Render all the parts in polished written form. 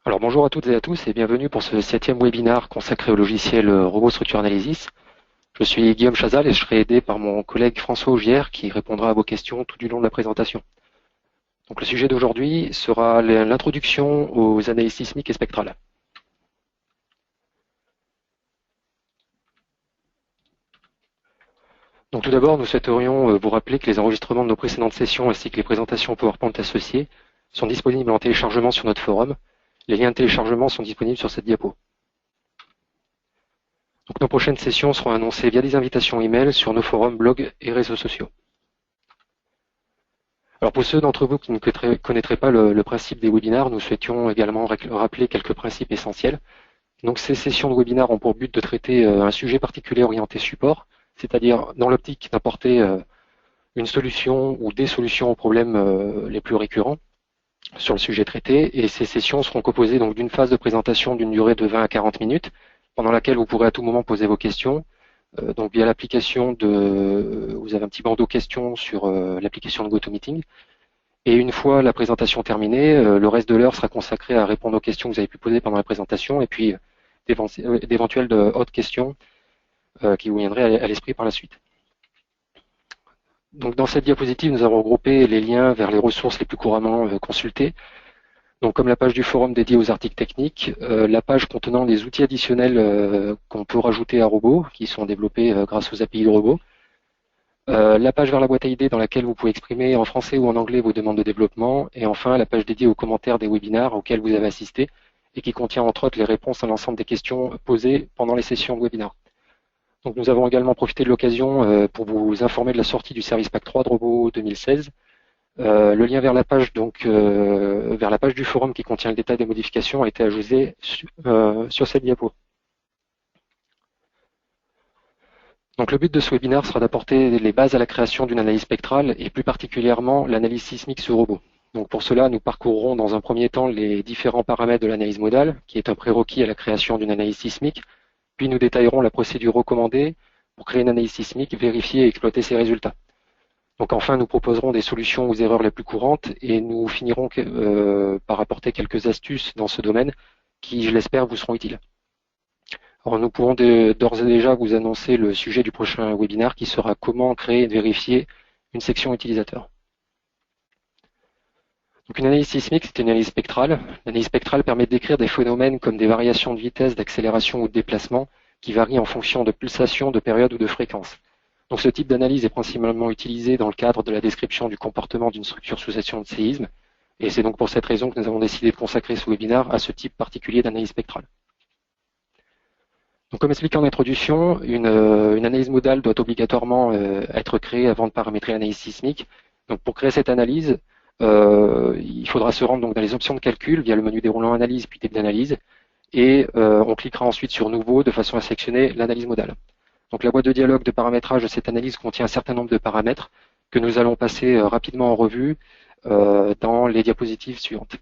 Alors bonjour à toutes et à tous et bienvenue pour ce 7e webinaire consacré au logiciel Robot Structure Analysis. Je suis Guillaume Chazal et je serai aidé par mon collègue François Augière qui répondra à vos questions tout du long de la présentation. Donc le sujet d'aujourd'hui sera l'introduction aux analyses sismiques et spectrales. Donc tout d'abord, nous souhaiterions vous rappeler que les enregistrements de nos précédentes sessions ainsi que les présentations PowerPoint associées sont disponibles en téléchargement sur notre forum. Les liens de téléchargement sont disponibles sur cette diapo. Donc nos prochaines sessions seront annoncées via des invitations email sur nos forums, blogs et réseaux sociaux. Alors pour ceux d'entre vous qui ne connaîtraient pas le principe des webinaires, nous souhaitions également rappeler quelques principes essentiels. Donc ces sessions de webinaires ont pour but de traiter un sujet particulier orienté support, c'est-à-dire dans l'optique d'apporter une solution ou des solutions aux problèmes les plus récurrents sur le sujet traité. Et ces sessions seront composées donc d'une phase de présentation d'une durée de 20 à 40 minutes, pendant laquelle vous pourrez à tout moment poser vos questions. Donc via l'application vous avez un petit bandeau questions sur l'application de GoToMeeting. Et une fois la présentation terminée, le reste de l'heure sera consacré à répondre aux questions que vous avez pu poser pendant la présentation et puis d'éventuelles autres questions qui vous viendraient à l'esprit par la suite. Donc dans cette diapositive, nous avons regroupé les liens vers les ressources les plus couramment consultées. Donc comme la page du forum dédiée aux articles techniques, la page contenant des outils additionnels qu'on peut rajouter à Robot, qui sont développés grâce aux API de Robot. La page vers la boîte à idées dans laquelle vous pouvez exprimer en français ou en anglais vos demandes de développement. Et enfin, la page dédiée aux commentaires des webinaires auxquels vous avez assisté et qui contient entre autres les réponses à l'ensemble des questions posées pendant les sessions de webinaire. Donc nous avons également profité de l'occasion pour vous informer de la sortie du service Pack 3 de Robot 2016. Le lien vers la page du forum qui contient le détail des modifications a été ajouté sur cette diapo. Donc le but de ce webinaire sera d'apporter les bases à la création d'une analyse spectrale et plus particulièrement l'analyse sismique sur robot. Donc pour cela, nous parcourrons dans un premier temps les différents paramètres de l'analyse modale, qui est un prérequis à la création d'une analyse sismique, puis nous détaillerons la procédure recommandée pour créer une analyse sismique, vérifier et exploiter ses résultats. Donc enfin, nous proposerons des solutions aux erreurs les plus courantes et nous finirons par apporter quelques astuces dans ce domaine qui, je l'espère, vous seront utiles. Alors, nous pouvons d'ores et déjà vous annoncer le sujet du prochain webinaire qui sera comment créer et vérifier une section utilisateur. Donc une analyse sismique, c'est une analyse spectrale. L'analyse spectrale permet de décrire des phénomènes comme des variations de vitesse, d'accélération ou de déplacement qui varient en fonction de pulsations, de périodes ou de fréquences. Donc ce type d'analyse est principalement utilisé dans le cadre de la description du comportement d'une structure sous action de séisme. Et c'est donc pour cette raison que nous avons décidé de consacrer ce webinaire à ce type particulier d'analyse spectrale. Donc, comme expliqué en introduction, une analyse modale doit obligatoirement être créée avant de paramétrer l'analyse sismique. Donc, pour créer cette analyse, il faudra se rendre donc dans les options de calcul via le menu déroulant analyse puis type d'analyse, et on cliquera ensuite sur nouveau de façon à sélectionner l'analyse modale. Donc, la boîte de dialogue de paramétrage de cette analyse contient un certain nombre de paramètres que nous allons passer rapidement en revue dans les diapositives suivantes.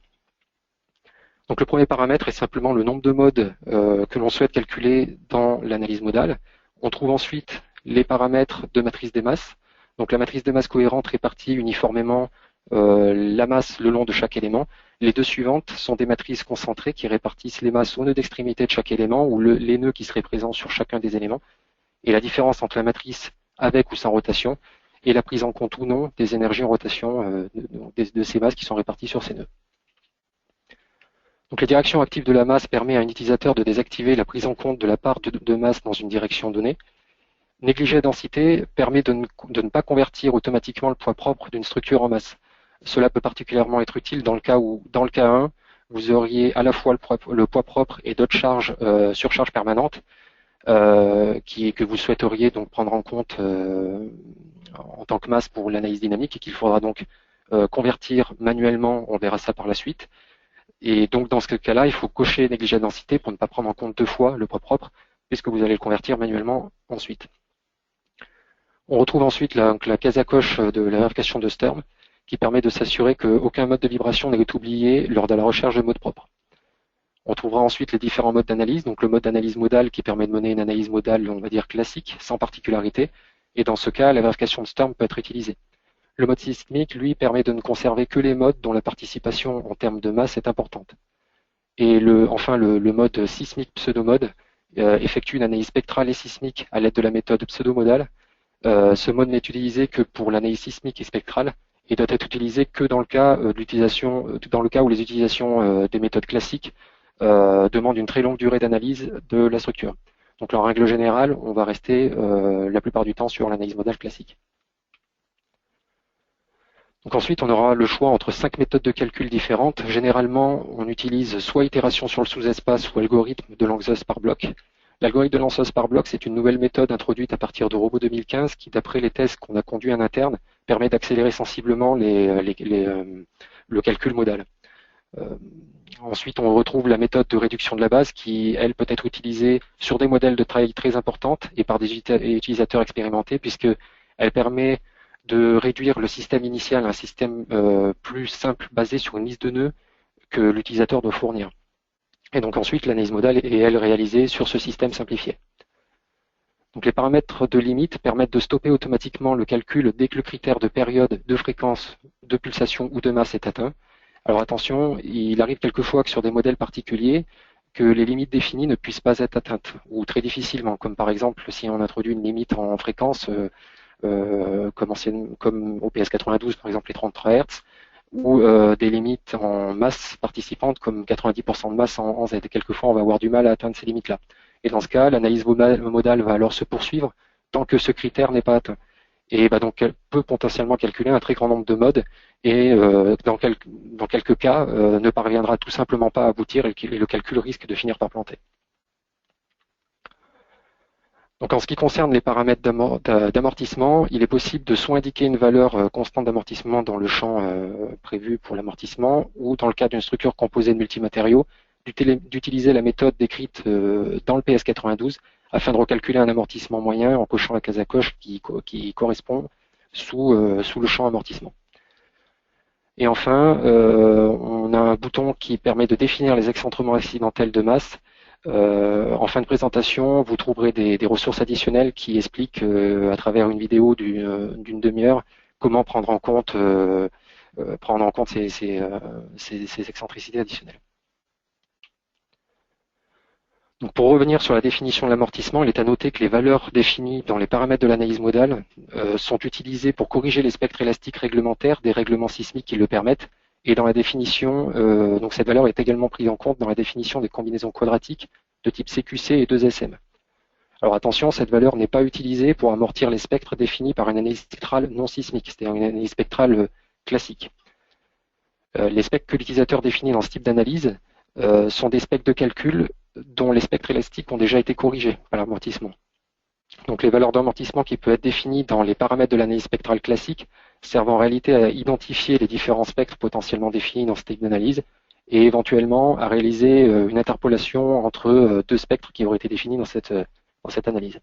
Donc le premier paramètre est simplement le nombre de modes que l'on souhaite calculer dans l'analyse modale. On trouve ensuite les paramètres de matrice des masses. Donc la matrice des masses cohérente répartit uniformément la masse le long de chaque élément. Les deux suivantes sont des matrices concentrées qui répartissent les masses aux nœuds d'extrémité de chaque élément ou les nœuds qui seraient présents sur chacun des éléments. Et la différence entre la matrice avec ou sans rotation et la prise en compte ou non des énergies en rotation de ces masses qui sont réparties sur ces nœuds. Donc la direction active de la masse permet à un utilisateur de désactiver la prise en compte de la part de masse dans une direction donnée. Négliger la densité permet de ne pas convertir automatiquement le poids propre d'une structure en masse. Cela peut particulièrement être utile dans le cas où, dans le cas 1, vous auriez à la fois le poids propre et d'autres charges, surcharges permanentes, que vous souhaiteriez donc prendre en compte en tant que masse pour l'analyse dynamique et qu'il faudra donc convertir manuellement, on verra ça par la suite. Et donc dans ce cas-là, il faut cocher négliger la densité pour ne pas prendre en compte deux fois le poids propre, puisque vous allez le convertir manuellement ensuite. On retrouve ensuite la case à coche de la vérification de Sturm, qui permet de s'assurer qu'aucun mode de vibration n'est oublié lors de la recherche de modes propres. On trouvera ensuite les différents modes d'analyse, donc le mode d'analyse modale qui permet de mener une analyse modale, on va dire classique, sans particularité, et dans ce cas, la vérification de Sturm peut être utilisée. Le mode sismique, lui, permet de ne conserver que les modes dont la participation en termes de masse est importante. Et enfin, le mode sismique pseudomode effectue une analyse spectrale et sismique à l'aide de la méthode pseudomodale. Ce mode n'est utilisé que pour l'analyse sismique et spectrale et doit être utilisé que dans le cas dans le cas où les utilisations des méthodes classiques demandent une très longue durée d'analyse de la structure. Donc en règle générale, on va rester la plupart du temps sur l'analyse modale classique. Donc ensuite, on aura le choix entre 5 méthodes de calcul différentes. Généralement, on utilise soit itération sur le sous-espace ou algorithme de Lanczos par bloc. L'algorithme de Lanczos par bloc, c'est une nouvelle méthode introduite à partir de Robot 2015 qui, d'après les tests qu'on a conduits en interne, permet d'accélérer sensiblement le calcul modal. Ensuite, on retrouve la méthode de réduction de la base qui, elle, peut être utilisée sur des modèles de taille très importante et par des utilisateurs expérimentés puisqu'elle permet de réduire le système initial à un système plus simple basé sur une liste de nœuds que l'utilisateur doit fournir. Et donc ensuite, l'analyse modale est, elle, réalisée sur ce système simplifié. Donc les paramètres de limite permettent de stopper automatiquement le calcul dès que le critère de période, de fréquence, de pulsation ou de masse est atteint. Alors attention, il arrive quelquefois que sur des modèles particuliers, que les limites définies ne puissent pas être atteintes, ou très difficilement, comme par exemple si on introduit une limite en fréquence, comme au PS92 par exemple les 33 Hz, ou des limites en masse participante comme 90% de masse en Z. Et quelquefois on va avoir du mal à atteindre ces limites-là. Et dans ce cas, l'analyse modale va alors se poursuivre tant que ce critère n'est pas atteint. Et donc elle peut potentiellement calculer un très grand nombre de modes et dans quelques cas ne parviendra tout simplement pas à aboutir et le calcul risque de finir par planter. Donc en ce qui concerne les paramètres d'amortissement, il est possible de soit indiquer une valeur constante d'amortissement dans le champ prévu pour l'amortissement, ou dans le cas d'une structure composée de multimatériaux, d'utiliser la méthode décrite dans le PS92 afin de recalculer un amortissement moyen en cochant la case à coche qui correspond sous le champ amortissement. Et enfin, on a un bouton qui permet de définir les excentrements accidentels de masse. En fin de présentation, vous trouverez des ressources additionnelles qui expliquent à travers une vidéo d'une demi-heure comment prendre en compte ces excentricités additionnelles. Donc pour revenir sur la définition de l'amortissement, il est à noter que les valeurs définies dans les paramètres de l'analyse modale sont utilisées pour corriger les spectres élastiques réglementaires des règlements sismiques qui le permettent. Et dans la définition, donc cette valeur est également prise en compte dans la définition des combinaisons quadratiques de type CQC et 2SM. Alors attention, cette valeur n'est pas utilisée pour amortir les spectres définis par une analyse spectrale non sismique, c'est-à-dire une analyse spectrale classique. Les spectres que l'utilisateur définit dans ce type d'analyse sont des spectres de calcul dont les spectres élastiques ont déjà été corrigés par l'amortissement. Donc les valeurs d'amortissement qui peuvent être définies dans les paramètres de l'analyse spectrale classique servent en réalité à identifier les différents spectres potentiellement définis dans ce type d'analyse et éventuellement à réaliser une interpolation entre deux spectres qui auraient été définis dans cette analyse.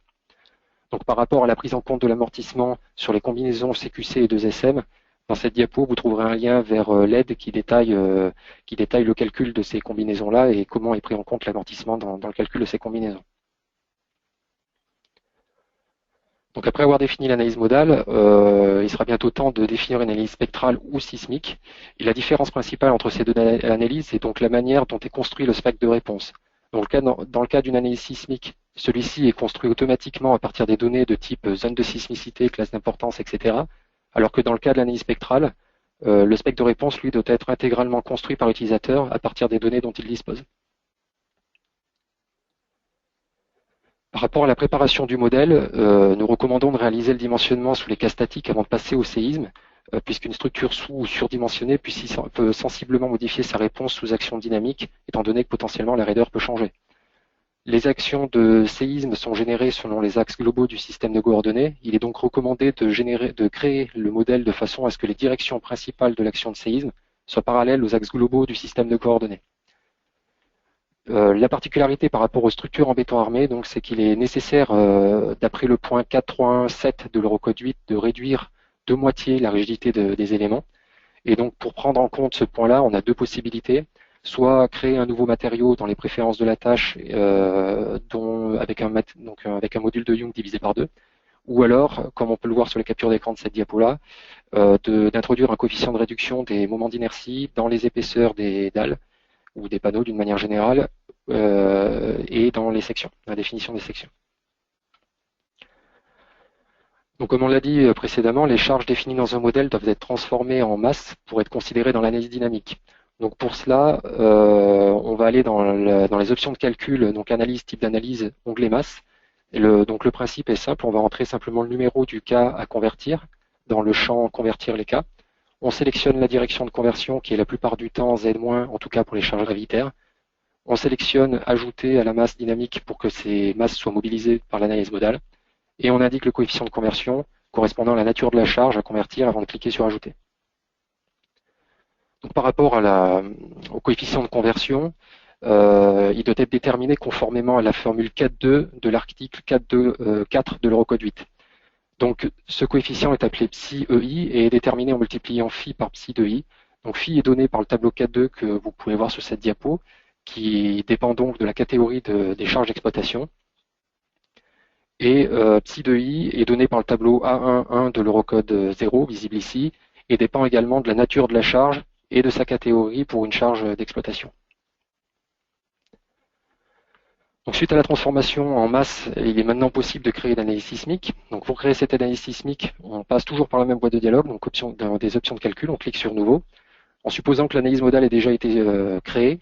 Donc par rapport à la prise en compte de l'amortissement sur les combinaisons CQC et 2SM, dans cette diapo, vous trouverez un lien vers l'aide qui détaille le calcul de ces combinaisons-là et comment est pris en compte l'amortissement dans le calcul de ces combinaisons. Donc après avoir défini l'analyse modale, il sera bientôt temps de définir une analyse spectrale ou sismique. Et la différence principale entre ces deux analyses, c'est donc la manière dont est construit le spectre de réponse. Dans le cas d'une analyse sismique, celui-ci est construit automatiquement à partir des données de type zone de sismicité, classe d'importance, etc. Alors que dans le cas de l'analyse spectrale, le spectre de réponse, lui, doit être intégralement construit par l'utilisateur à partir des données dont il dispose. Par rapport à la préparation du modèle, nous recommandons de réaliser le dimensionnement sous les cas statiques avant de passer au séisme, puisqu'une structure sous- ou surdimensionnée peut sensiblement modifier sa réponse sous action dynamique, étant donné que potentiellement la raideur peut changer. Les actions de séisme sont générées selon les axes globaux du système de coordonnées. Il est donc recommandé de créer le modèle de façon à ce que les directions principales de l'action de séisme soient parallèles aux axes globaux du système de coordonnées. La particularité par rapport aux structures en béton armé, donc, c'est qu'il est nécessaire, d'après le point 4.3.1.7 de l'Eurocode 8, de réduire de moitié la rigidité des éléments. Et donc, pour prendre en compte ce point-là, on a deux possibilités. Soit créer un nouveau matériau dans les préférences de la tâche, avec un module de Young divisé par deux, ou alors, comme on peut le voir sur les captures d'écran de cette diapo-là, d'introduire un coefficient de réduction des moments d'inertie dans les épaisseurs des dalles, ou des panneaux d'une manière générale, et dans les sections, la définition des sections. Donc comme on l'a dit précédemment, les charges définies dans un modèle doivent être transformées en masse pour être considérées dans l'analyse dynamique. Donc pour cela, on va aller dans les options de calcul, donc analyse, type d'analyse, onglet masse. Donc le principe est simple, on va entrer simplement le numéro du cas à convertir dans le champ convertir les cas. On sélectionne la direction de conversion qui est la plupart du temps Z-, en tout cas pour les charges gravitaires. On sélectionne ajouter à la masse dynamique pour que ces masses soient mobilisées par l'analyse modale. Et on indique le coefficient de conversion correspondant à la nature de la charge à convertir avant de cliquer sur ajouter. Donc par rapport au coefficient de conversion, il doit être déterminé conformément à la formule 4.2 de l'article 4.2.4 de l'Eurocode 8. Donc ce coefficient est appelé psi EI et est déterminé en multipliant phi par psi de I. Donc phi est donné par le tableau 4.2 que vous pouvez voir sur cette diapo, qui dépend donc de la catégorie des charges d'exploitation. Et psi de I est donné par le tableau A1.1 de l'Eurocode 0, visible ici, et dépend également de la nature de la charge et de sa catégorie pour une charge d'exploitation. Donc suite à la transformation en masse, il est maintenant possible de créer une analyse sismique. Donc pour créer cette analyse sismique, on passe toujours par la même boîte de dialogue, donc dans des options de calcul, on clique sur Nouveau. En supposant que l'analyse modale ait déjà été créée,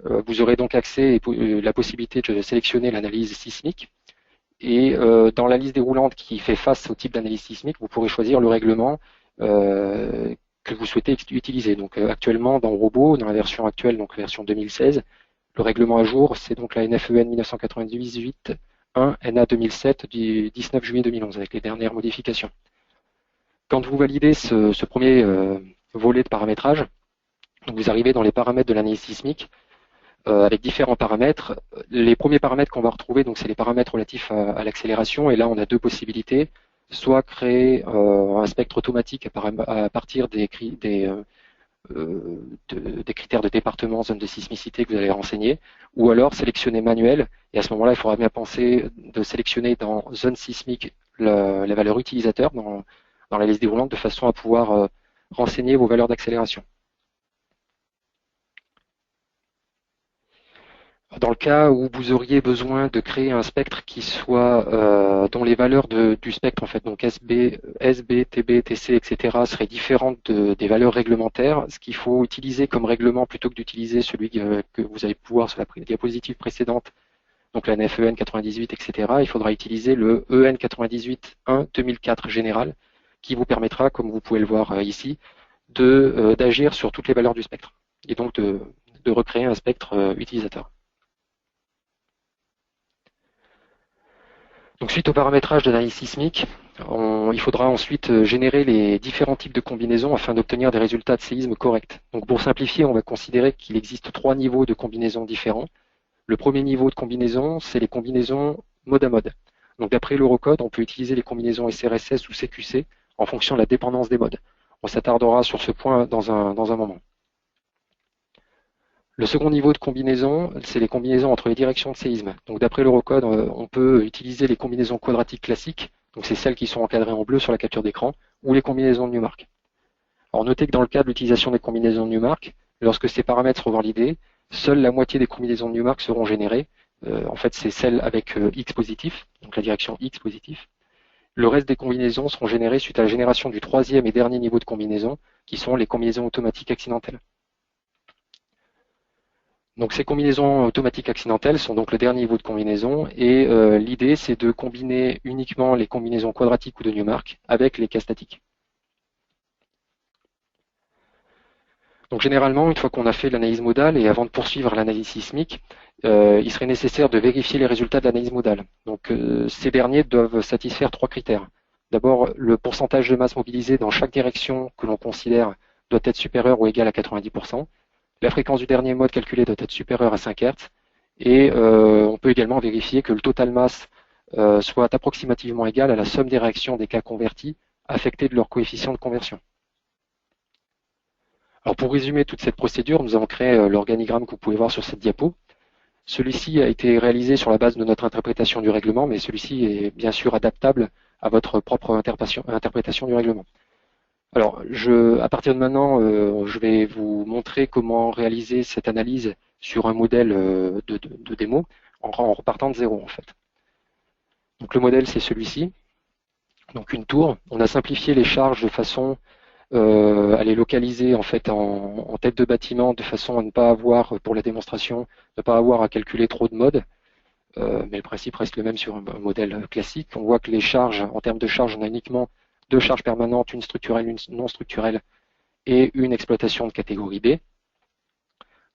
vous aurez donc accès et la possibilité de sélectionner l'analyse sismique. Et dans la liste déroulante qui fait face au type d'analyse sismique, vous pourrez choisir le règlement que vous souhaitez utiliser. Donc actuellement dans Robot, dans la version actuelle, donc la version 2016, le règlement à jour, c'est donc la NFEN 1998-1 NA 2007 du 19 juillet 2011 avec les dernières modifications. Quand vous validez ce premier volet de paramétrage, donc vous arrivez dans les paramètres de l'analyse sismique avec différents paramètres. Les premiers paramètres qu'on va retrouver, donc c'est les paramètres relatifs à l'accélération, et là on a deux possibilités, soit créer un spectre automatique à partir des critères de département, zone de sismicité que vous allez renseigner, ou alors sélectionner manuel, et à ce moment-là il faudra bien penser de sélectionner dans zone sismique la valeur utilisateur dans la liste déroulante de façon à pouvoir renseigner vos valeurs d'accélération. Dans le cas où vous auriez besoin de créer un spectre qui soit dont les valeurs du spectre en fait, donc SB, TB, TC, etc. seraient différentes des valeurs réglementaires, ce qu'il faut utiliser comme règlement plutôt que d'utiliser celui que vous avez pu voir sur la diapositive précédente, donc la NFEN 98, etc. Il faudra utiliser le EN 98.1 2004 général, qui vous permettra, comme vous pouvez le voir ici, d'agir sur toutes les valeurs du spectre et donc de recréer un spectre utilisateur. Donc suite au paramétrage de l'analyse sismique, il faudra ensuite générer les différents types de combinaisons afin d'obtenir des résultats de séisme corrects. Donc pour simplifier, on va considérer qu'il existe 3 niveaux de combinaisons différents. Le premier niveau de combinaison, c'est les combinaisons mode à mode. Donc d'après l'Eurocode, on peut utiliser les combinaisons SRSS ou CQC en fonction de la dépendance des modes. On s'attardera sur ce point dans un moment. Le second niveau de combinaison, c'est les combinaisons entre les directions de séisme. Donc d'après l'Eurocode, on peut utiliser les combinaisons quadratiques classiques, donc c'est celles qui sont encadrées en bleu sur la capture d'écran, ou les combinaisons de Newmark. Alors notez que dans le cas de l'utilisation des combinaisons de Newmark, lorsque ces paramètres seront validés, seule la moitié des combinaisons de Newmark seront générées. En fait, c'est celles avec X positif, donc la direction X positif. Le reste des combinaisons seront générées suite à la génération du troisième et dernier niveau de combinaison, qui sont les combinaisons automatiques accidentelles. Donc ces combinaisons automatiques accidentelles sont donc le dernier niveau de combinaison et l'idée c'est de combiner uniquement les combinaisons quadratiques ou de Newmark avec les cas statiques. Donc généralement, une fois qu'on a fait l'analyse modale et avant de poursuivre l'analyse sismique, il serait nécessaire de vérifier les résultats de l'analyse modale. Donc ces derniers doivent satisfaire 3 critères. D'abord, le pourcentage de masse mobilisée dans chaque direction que l'on considère doit être supérieur ou égal à 90%. La fréquence du dernier mode calculé doit être supérieure à 5 Hz. Et on peut également vérifier que le total masse soit approximativement égal à la somme des réactions des cas convertis affectés de leur coefficient de conversion. Alors pour résumer toute cette procédure, nous avons créé l'organigramme que vous pouvez voir sur cette diapo. Celui-ci a été réalisé sur la base de notre interprétation du règlement, mais celui-ci est bien sûr adaptable à votre propre interprétation du règlement. Alors, à partir de maintenant, je vais vous montrer comment réaliser cette analyse sur un modèle de démo en repartant de zéro en fait. Donc le modèle c'est celui-ci, donc une tour. On a simplifié les charges de façon à les localiser en fait en tête de bâtiment de façon à ne pas avoir pour la démonstration, ne pas avoir à calculer trop de modes. Mais le principe reste le même sur un modèle classique. On voit que les charges, en termes de charges, on a uniquement deux charges permanentes, une structurelle, une non structurelle, et une exploitation de catégorie B.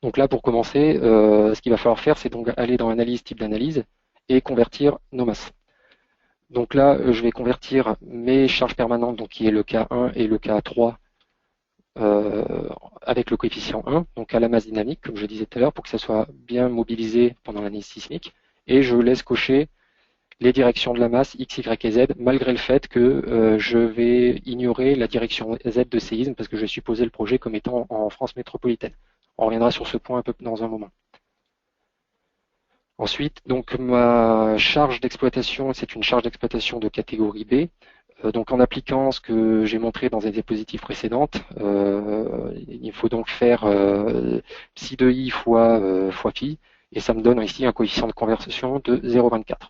Donc là, pour commencer, ce qu'il va falloir faire, c'est donc aller dans analyse, type d'analyse, et convertir nos masses. Donc là, je vais convertir mes charges permanentes, donc qui est le K1 et le K3, avec le coefficient 1, donc à la masse dynamique, comme je disais tout à l'heure, pour que ça soit bien mobilisé pendant l'analyse sismique. Et je laisse cocher les directions de la masse X, Y et Z, malgré le fait que je vais ignorer la direction Z de séisme, parce que je vais supposer le projet comme étant en France métropolitaine. On reviendra sur ce point un peu dans un moment. Ensuite, donc ma charge d'exploitation, c'est une charge d'exploitation de catégorie B. Donc en appliquant ce que j'ai montré dans les diapositives précédentes, il faut donc faire psi de i fois phi, et ça me donne ici un coefficient de conversion de 0,24.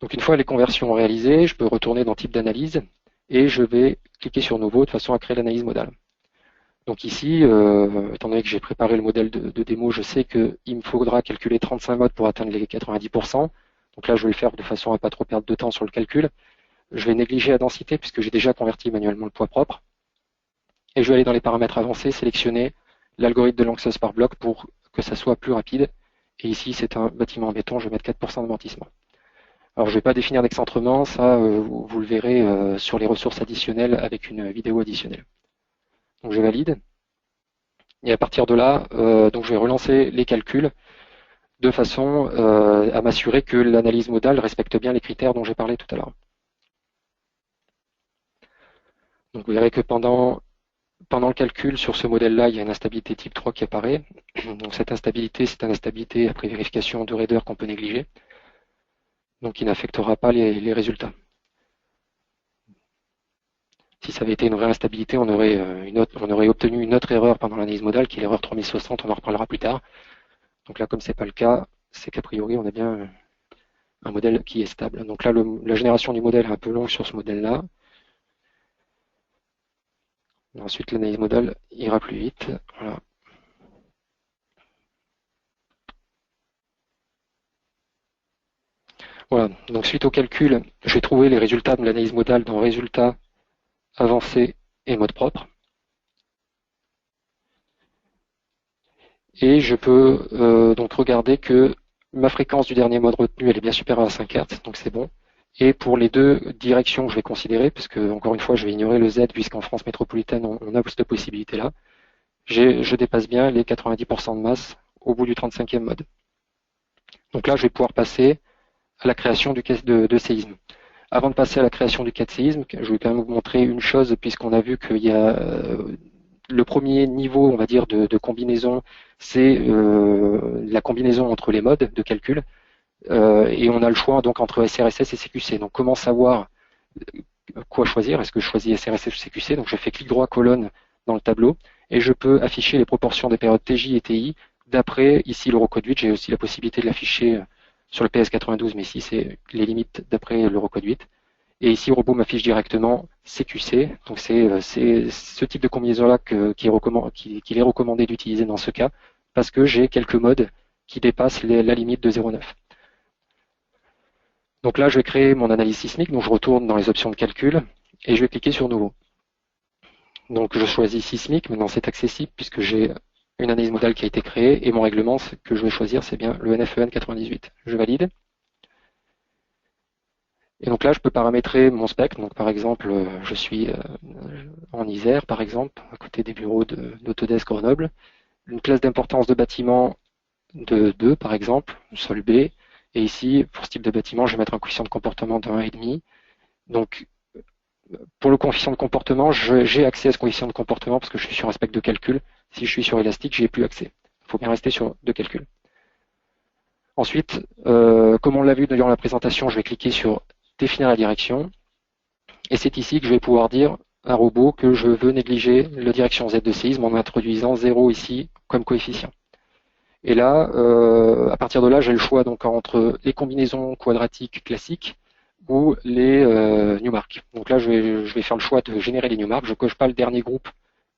Donc une fois les conversions réalisées, je peux retourner dans type d'analyse et je vais cliquer sur nouveau de façon à créer l'analyse modale. Donc ici, étant donné que j'ai préparé le modèle de démo, je sais qu'il me faudra calculer 35 modes pour atteindre les 90%. Donc là, je vais le faire de façon à ne pas trop perdre de temps sur le calcul. Je vais négliger la densité puisque j'ai déjà converti manuellement le poids propre. Et je vais aller dans les paramètres avancés, sélectionner l'algorithme de Lanxess par bloc pour que ça soit plus rapide. Et ici, c'est un bâtiment en béton, je vais mettre 4% d'amortissement. Alors je ne vais pas définir d'excentrement, ça vous le verrez sur les ressources additionnelles avec une vidéo additionnelle. Donc je valide. Et à partir de là, donc je vais relancer les calculs de façon à m'assurer que l'analyse modale respecte bien les critères dont j'ai parlé tout à l'heure. Donc vous verrez que pendant le calcul sur ce modèle-là, il y a une instabilité type 3 qui apparaît. Donc cette instabilité, c'est une instabilité après vérification de raideur qu'on peut négliger, donc qui n'affectera pas les résultats. Si ça avait été une vraie instabilité, on aurait obtenu une autre erreur pendant l'analyse modale, qui est l'erreur 3060, on en reparlera plus tard. Donc là, comme ce n'est pas le cas, c'est qu'a priori, on a bien un modèle qui est stable. Donc là, la génération du modèle est un peu longue sur ce modèle-là. Ensuite, l'analyse modale ira plus vite. Voilà. Voilà. Donc suite au calcul, j'ai trouvé les résultats de l'analyse modale dans résultats avancés et mode propre. Et je peux donc regarder que ma fréquence du dernier mode retenu, elle est bien supérieure à 5 Hz, donc c'est bon. Et pour les deux directions que je vais considérer, parce que encore une fois, je vais ignorer le Z, puisqu'en France métropolitaine, on a cette possibilité-là, je dépasse bien les 90% de masse au bout du 35e mode. Donc là, je vais pouvoir passer à la création du cas de séisme. Avant de passer à la création du cas de séisme, je vais quand même vous montrer une chose, puisqu'on a vu qu'il y a le premier niveau, on va dire, de combinaison, c'est la combinaison entre les modes de calcul. Et on a le choix donc entre SRSS et CQC. Donc comment savoir quoi choisir? Est-ce que je choisis SRSS ou CQC? Donc je fais clic droit colonne dans le tableau et je peux afficher les proportions des périodes TJ et TI d'après ici l'Eurocode 8. J'ai aussi la possibilité de l'afficher sur le PS92, mais ici c'est les limites d'après l'Eurocode 8. Et ici Robot m'affiche directement CQC. Donc c'est ce type de combinaison-là qu'il est recommandé d'utiliser dans ce cas parce que j'ai quelques modes qui dépassent la limite de 0,9. Donc là, je vais créer mon analyse sismique, donc je retourne dans les options de calcul et je vais cliquer sur Nouveau. Donc je choisis sismique, maintenant c'est accessible puisque j'ai une analyse modale qui a été créée et mon règlement que je vais choisir, c'est bien le NFEN 98. Je valide. Et donc là, je peux paramétrer mon spectre. Donc par exemple, je suis en Isère, par exemple, à côté des bureaux d'Autodesk Grenoble. Une classe d'importance de bâtiment de 2, par exemple, sol B. Et ici, pour ce type de bâtiment, je vais mettre un coefficient de comportement de 1,5. Donc, pour le coefficient de comportement, j'ai accès à ce coefficient de comportement parce que je suis sur un spectre de calcul. Si je suis sur élastique, j'ai plus accès. Il faut bien rester sur de calcul. Ensuite, comme on l'a vu durant la présentation, je vais cliquer sur définir la direction. Et c'est ici que je vais pouvoir dire à robot que je veux négliger la direction Z de séisme en introduisant 0 ici comme coefficient. Et là, à partir de là, j'ai le choix donc entre les combinaisons quadratiques classiques ou les Newmark. Donc là, je vais faire le choix de générer les Newmark. Je ne coche pas le dernier groupe,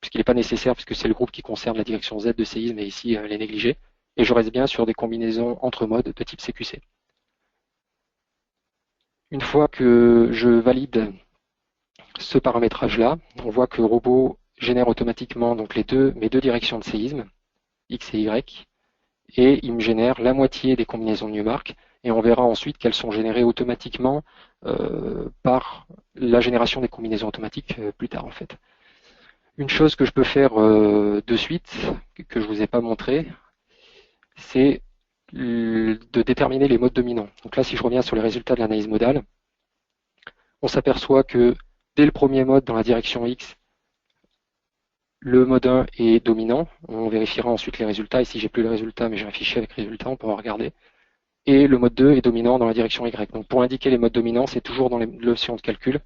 puisqu'il n'est pas nécessaire, puisque c'est le groupe qui concerne la direction Z de séisme, et ici, les négligés. Et je reste bien sur des combinaisons entre modes de type CQC. Une fois que je valide ce paramétrage-là, on voit que le robot génère automatiquement donc mes deux directions de séisme, X et Y, et il me génère la moitié des combinaisons de Newmark, et on verra ensuite qu'elles sont générées automatiquement par la génération des combinaisons automatiques plus tard en fait. Une chose que je peux faire de suite, que je ne vous ai pas montré, c'est de déterminer les modes dominants. Donc là, si je reviens sur les résultats de l'analyse modale, on s'aperçoit que dès le premier mode dans la direction X, le mode 1 est dominant. On vérifiera ensuite les résultats. Ici, j'ai plus les résultats, mais j'ai un fichier avec les résultats, on pourra regarder. Et le mode 2 est dominant dans la direction Y. Donc pour indiquer les modes dominants, c'est toujours dans l'option de calcul.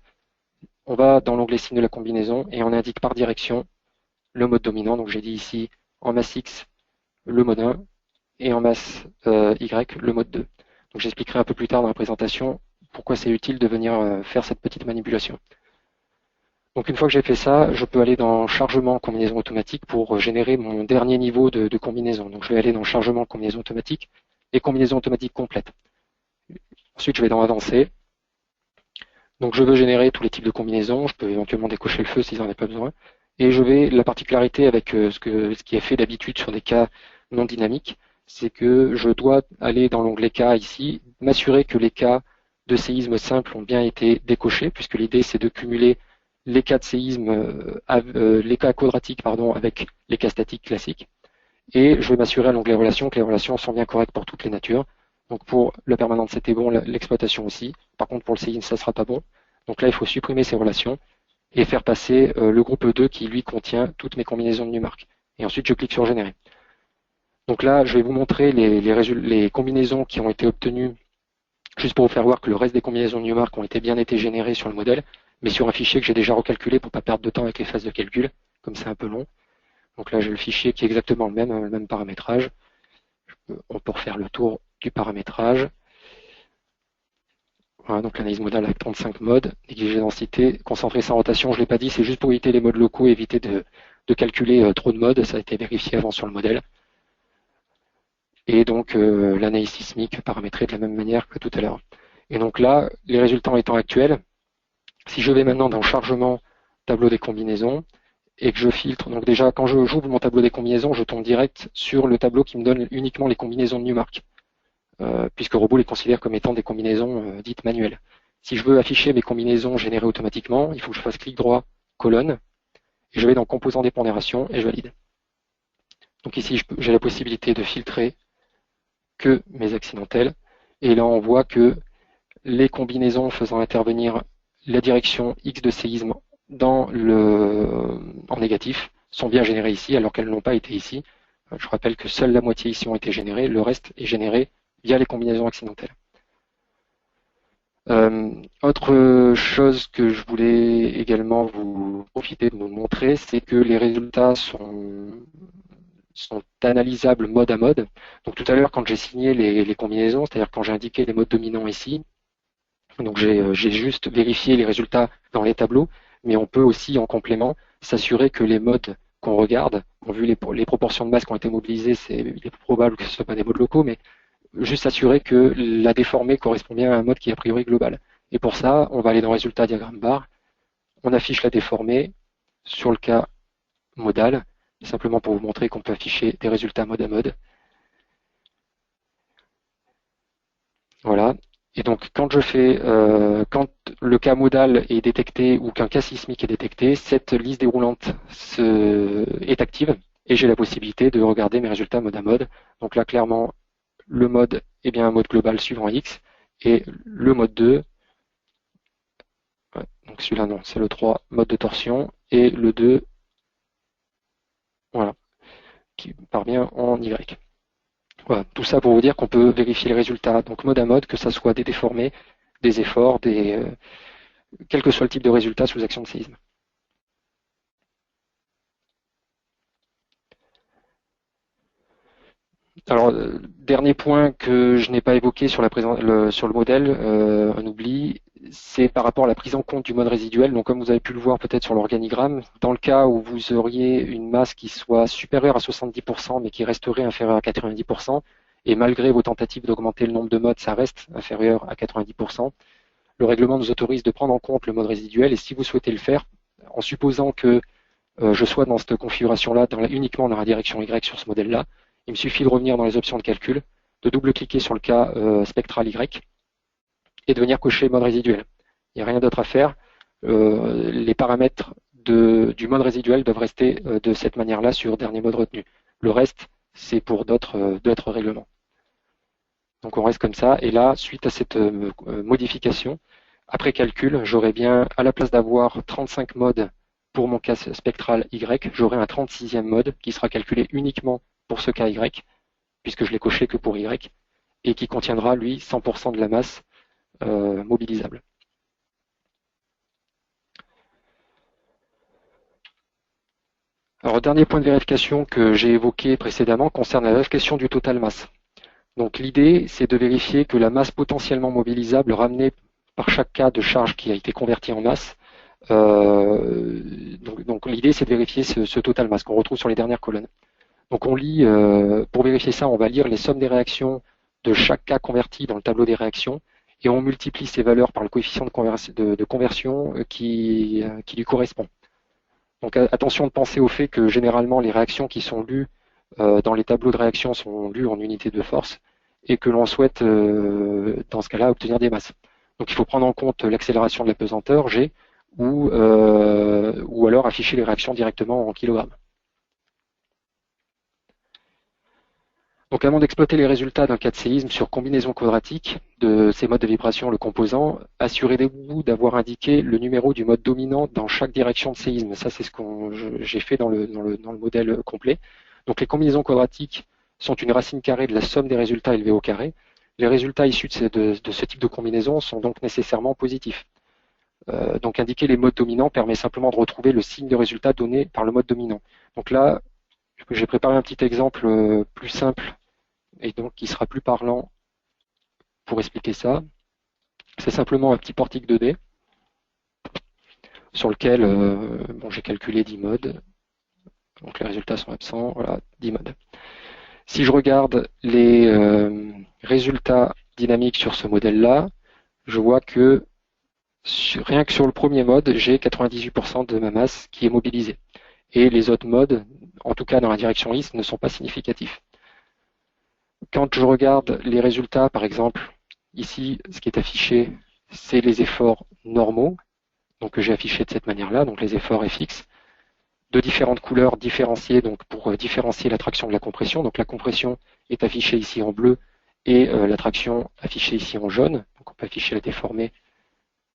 On va dans l'onglet signe de la combinaison et on indique par direction le mode dominant. Donc j'ai dit ici en masse X le mode 1 et en masse Y le mode 2. Donc j'expliquerai un peu plus tard dans la présentation pourquoi c'est utile de venir faire cette petite manipulation. Donc une fois que j'ai fait ça, je peux aller dans chargement combinaison automatique pour générer mon dernier niveau de combinaison. Donc je vais aller dans chargement combinaison automatique et combinaison automatique complète. Ensuite je vais dans avancé. Donc je veux générer tous les types de combinaisons, je peux éventuellement décocher le feu si j'en ai pas besoin. Et la particularité avec ce qui est fait d'habitude sur des cas non dynamiques, c'est que je dois aller dans l'onglet cas ici, m'assurer que les cas de séisme simple ont bien été décochés, puisque l'idée c'est de cumuler les cas de séisme, les cas quadratiques avec les cas statiques classiques. Et je vais m'assurer à l'onglet relations que les relations sont bien correctes pour toutes les natures. Donc pour le permanent c'était bon, l'exploitation aussi. Par contre pour le séisme ça sera pas bon. Donc là il faut supprimer ces relations et faire passer le groupe 2 qui lui contient toutes mes combinaisons de Newmark. Et ensuite je clique sur générer. Donc là je vais vous montrer les combinaisons qui ont été obtenues, juste pour vous faire voir que le reste des combinaisons de Newmark ont bien été générées sur le modèle, mais sur un fichier que j'ai déjà recalculé pour pas perdre de temps avec les phases de calcul, comme c'est un peu long. Donc là j'ai le fichier qui est exactement le même paramétrage. On peut refaire le tour du paramétrage. Voilà, donc l'analyse modale avec 35 modes, négliger densité, concentrer sans rotation, je ne l'ai pas dit, c'est juste pour éviter les modes locaux et éviter de calculer trop de modes, ça a été vérifié avant sur le modèle. Et donc l'analyse sismique paramétrée de la même manière que tout à l'heure. Et donc là, les résultats étant actuels, si je vais maintenant dans chargement, tableau des combinaisons, et que je filtre, donc déjà quand j'ouvre mon tableau des combinaisons, je tombe direct sur le tableau qui me donne uniquement les combinaisons de Newmark, puisque Robot les considère comme étant des combinaisons dites manuelles. Si je veux afficher mes combinaisons générées automatiquement, il faut que je fasse clic droit, colonne, et je vais dans composants des pondérations et je valide. Donc ici, j'ai la possibilité de filtrer que mes accidentels, et là on voit que les combinaisons faisant intervenir la direction X de séisme en négatif sont bien générées ici alors qu'elles n'ont pas été ici. Je rappelle que seule la moitié ici ont été générées, le reste est généré via les combinaisons accidentelles. Autre chose que je voulais également vous profiter de vous montrer, c'est que les résultats sont analysables mode à mode. Donc tout à l'heure, quand j'ai signé les combinaisons, c'est-à-dire quand j'ai indiqué les modes dominants ici, donc j'ai juste vérifié les résultats dans les tableaux, mais on peut aussi en complément s'assurer que les modes qu'on regarde, vu les proportions de masse qui ont été mobilisées, il est probable que ce ne soit pas des modes locaux, mais juste s'assurer que la déformée correspond bien à un mode qui est a priori global. Et pour ça, on va aller dans résultat diagramme bar, on affiche la déformée sur le cas modal, simplement pour vous montrer qu'on peut afficher des résultats mode à mode. Voilà. Et donc quand quand le cas modal est détecté ou qu'un cas sismique est détecté, cette liste déroulante est active et j'ai la possibilité de regarder mes résultats mode à mode. Donc là clairement le mode est bien un mode global suivant X et le mode 2, donc celui-là non, c'est le 3, mode de torsion, et le 2, voilà, qui part bien en Y. Voilà, tout ça pour vous dire qu'on peut vérifier les résultats, donc mode à mode, que ce soit des déformés, des efforts, quel que soit le type de résultat sous action de séisme. Alors, dernier point que je n'ai pas évoqué sur le modèle, un oubli, c'est par rapport à la prise en compte du mode résiduel. Donc, comme vous avez pu le voir peut-être sur l'organigramme, dans le cas où vous auriez une masse qui soit supérieure à 70%, mais qui resterait inférieure à 90%, et malgré vos tentatives d'augmenter le nombre de modes, ça reste inférieur à 90%, le règlement nous autorise de prendre en compte le mode résiduel, et si vous souhaitez le faire, en supposant que je sois dans cette configuration-là, uniquement dans la direction Y sur ce modèle-là, il me suffit de revenir dans les options de calcul, de double-cliquer sur le cas spectral Y et de venir cocher mode résiduel. Il n'y a rien d'autre à faire. Les paramètres du mode résiduel doivent rester de cette manière-là sur dernier mode retenu. Le reste, c'est pour d'autres règlements. Donc on reste comme ça. Et là, suite à cette modification, après calcul, j'aurai bien, à la place d'avoir 35 modes pour mon cas spectral Y, j'aurai un 36e mode qui sera calculé uniquement pour ce cas Y, puisque je l'ai coché que pour Y, et qui contiendra, lui, 100% de la masse mobilisable. Alors, dernier point de vérification que j'ai évoqué précédemment concerne la vérification du total masse. Donc, l'idée, c'est de vérifier que la masse potentiellement mobilisable ramenée par chaque cas de charge qui a été converti en masse, donc l'idée, c'est de vérifier ce total masse qu'on retrouve sur les dernières colonnes. Donc on lit, pour vérifier ça, on va lire les sommes des réactions de chaque cas converti dans le tableau des réactions et on multiplie ces valeurs par le coefficient de conversion qui lui correspond. Donc attention de penser au fait que généralement les réactions qui sont lues dans les tableaux de réaction sont lues en unités de force et que l'on souhaite dans ce cas-là obtenir des masses. Donc il faut prendre en compte l'accélération de la pesanteur, G, ou alors afficher les réactions directement en kilogrammes. Donc avant d'exploiter les résultats d'un cas de séisme sur combinaison quadratique de ces modes de vibration, le composant, assurez-vous d'avoir indiqué le numéro du mode dominant dans chaque direction de séisme. Ça, c'est ce que j'ai fait dans le modèle complet. Donc les combinaisons quadratiques sont une racine carrée de la somme des résultats élevés au carré. Les résultats issus de ce type de combinaison sont donc nécessairement positifs. Donc indiquer les modes dominants permet simplement de retrouver le signe de résultat donné par le mode dominant. Donc là, j'ai préparé un petit exemple plus simple et donc qui sera plus parlant pour expliquer ça. C'est simplement un petit portique 2D sur lequel j'ai calculé 10 modes. Donc les résultats sont absents, voilà, 10 modes. Si je regarde les résultats dynamiques sur ce modèle-là, je vois que rien que sur le premier mode, j'ai 98% de ma masse qui est mobilisée. Et les autres modes, en tout cas dans la direction IS, ne sont pas significatifs. Quand je regarde les résultats, par exemple, ici, ce qui est affiché, c'est les efforts normaux, donc que j'ai affichés de cette manière-là, donc les efforts FX, de différentes couleurs différenciées, donc pour différencier la traction de la compression. Donc la compression est affichée ici en bleu et la traction affichée ici en jaune. Donc on peut afficher la déformée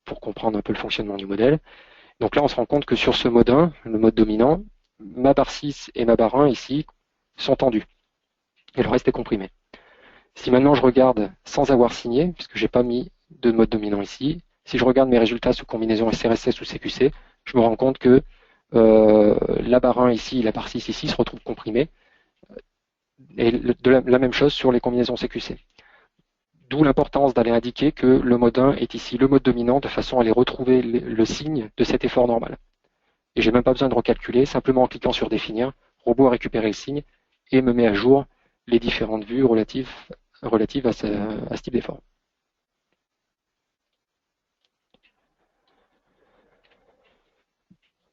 pour comprendre un peu le fonctionnement du modèle. Donc là, on se rend compte que sur ce mode 1, le mode dominant, ma barre 6 et ma barre 1 ici sont tendues et le reste est comprimé. Si maintenant je regarde sans avoir signé, puisque j'ai pas mis de mode dominant ici, si je regarde mes résultats sous combinaison SRSS ou CQC, je me rends compte que la barre 1 ici, la barre 6 ici se retrouvent comprimées, et la même chose sur les combinaisons CQC. D'où l'importance d'aller indiquer que le mode 1 est ici le mode dominant de façon à aller retrouver le signe de cet effort normal. Et j'ai même pas besoin de recalculer, simplement en cliquant sur définir, robot a récupéré le signe et me met à jour les différentes vues relatives à ce type d'effort.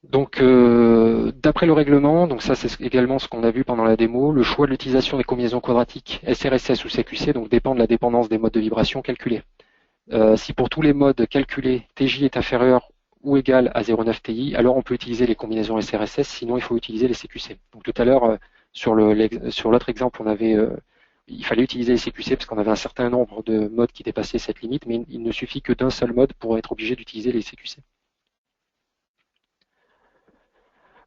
Donc, d'après le règlement, donc ça c'est également ce qu'on a vu pendant la démo, le choix de l'utilisation des combinaisons quadratiques SRSS ou CQC donc dépend de la dépendance des modes de vibration calculés. Si pour tous les modes calculés, TJ est inférieur ou égal à 0,9 TI, alors on peut utiliser les combinaisons SRSS, sinon il faut utiliser les CQC. Donc tout à l'heure, sur l'autre exemple, il fallait utiliser les CQC parce qu'on avait un certain nombre de modes qui dépassaient cette limite, mais il ne suffit que d'un seul mode pour être obligé d'utiliser les CQC.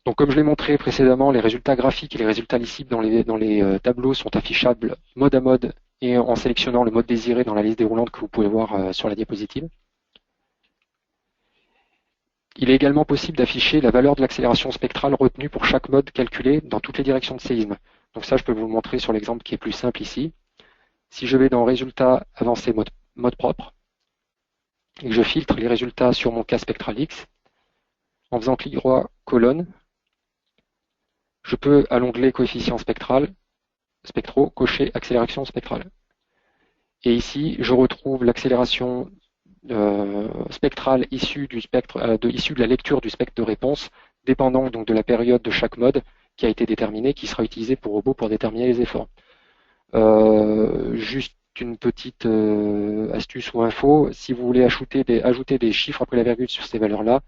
Donc comme je l'ai montré précédemment, les résultats graphiques et les résultats lisibles dans les tableaux sont affichables mode à mode et en sélectionnant le mode désiré dans la liste déroulante que vous pouvez voir sur la diapositive. Il est également possible d'afficher la valeur de l'accélération spectrale retenue pour chaque mode calculé dans toutes les directions de séisme. Donc ça, je peux vous le montrer sur l'exemple qui est plus simple ici. Si je vais dans Résultats avancés mode propre, et que je filtre les résultats sur mon cas spectral X, en faisant clic droit colonne, je peux à l'onglet coefficient spectraux cocher accélération spectrale. Et ici, je retrouve l'accélération spectrale issue de la lecture du spectre de réponse, dépendant donc de la période de chaque mode qui a été déterminée, qui sera utilisée pour robot pour déterminer les efforts. Juste une petite astuce ou info, si vous voulez ajouter des chiffres après la virgule sur ces valeurs-là,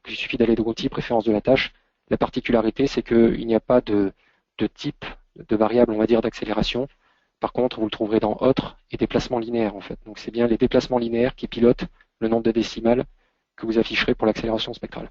il suffit d'aller dans l'outil préférence de la tâche. La particularité, c'est qu'il n'y a pas de type de variable, on va dire, d'accélération. Par contre, vous le trouverez dans Autres et déplacements linéaires, en fait. Donc c'est bien les déplacements linéaires qui pilotent le nombre de décimales que vous afficherez pour l'accélération spectrale.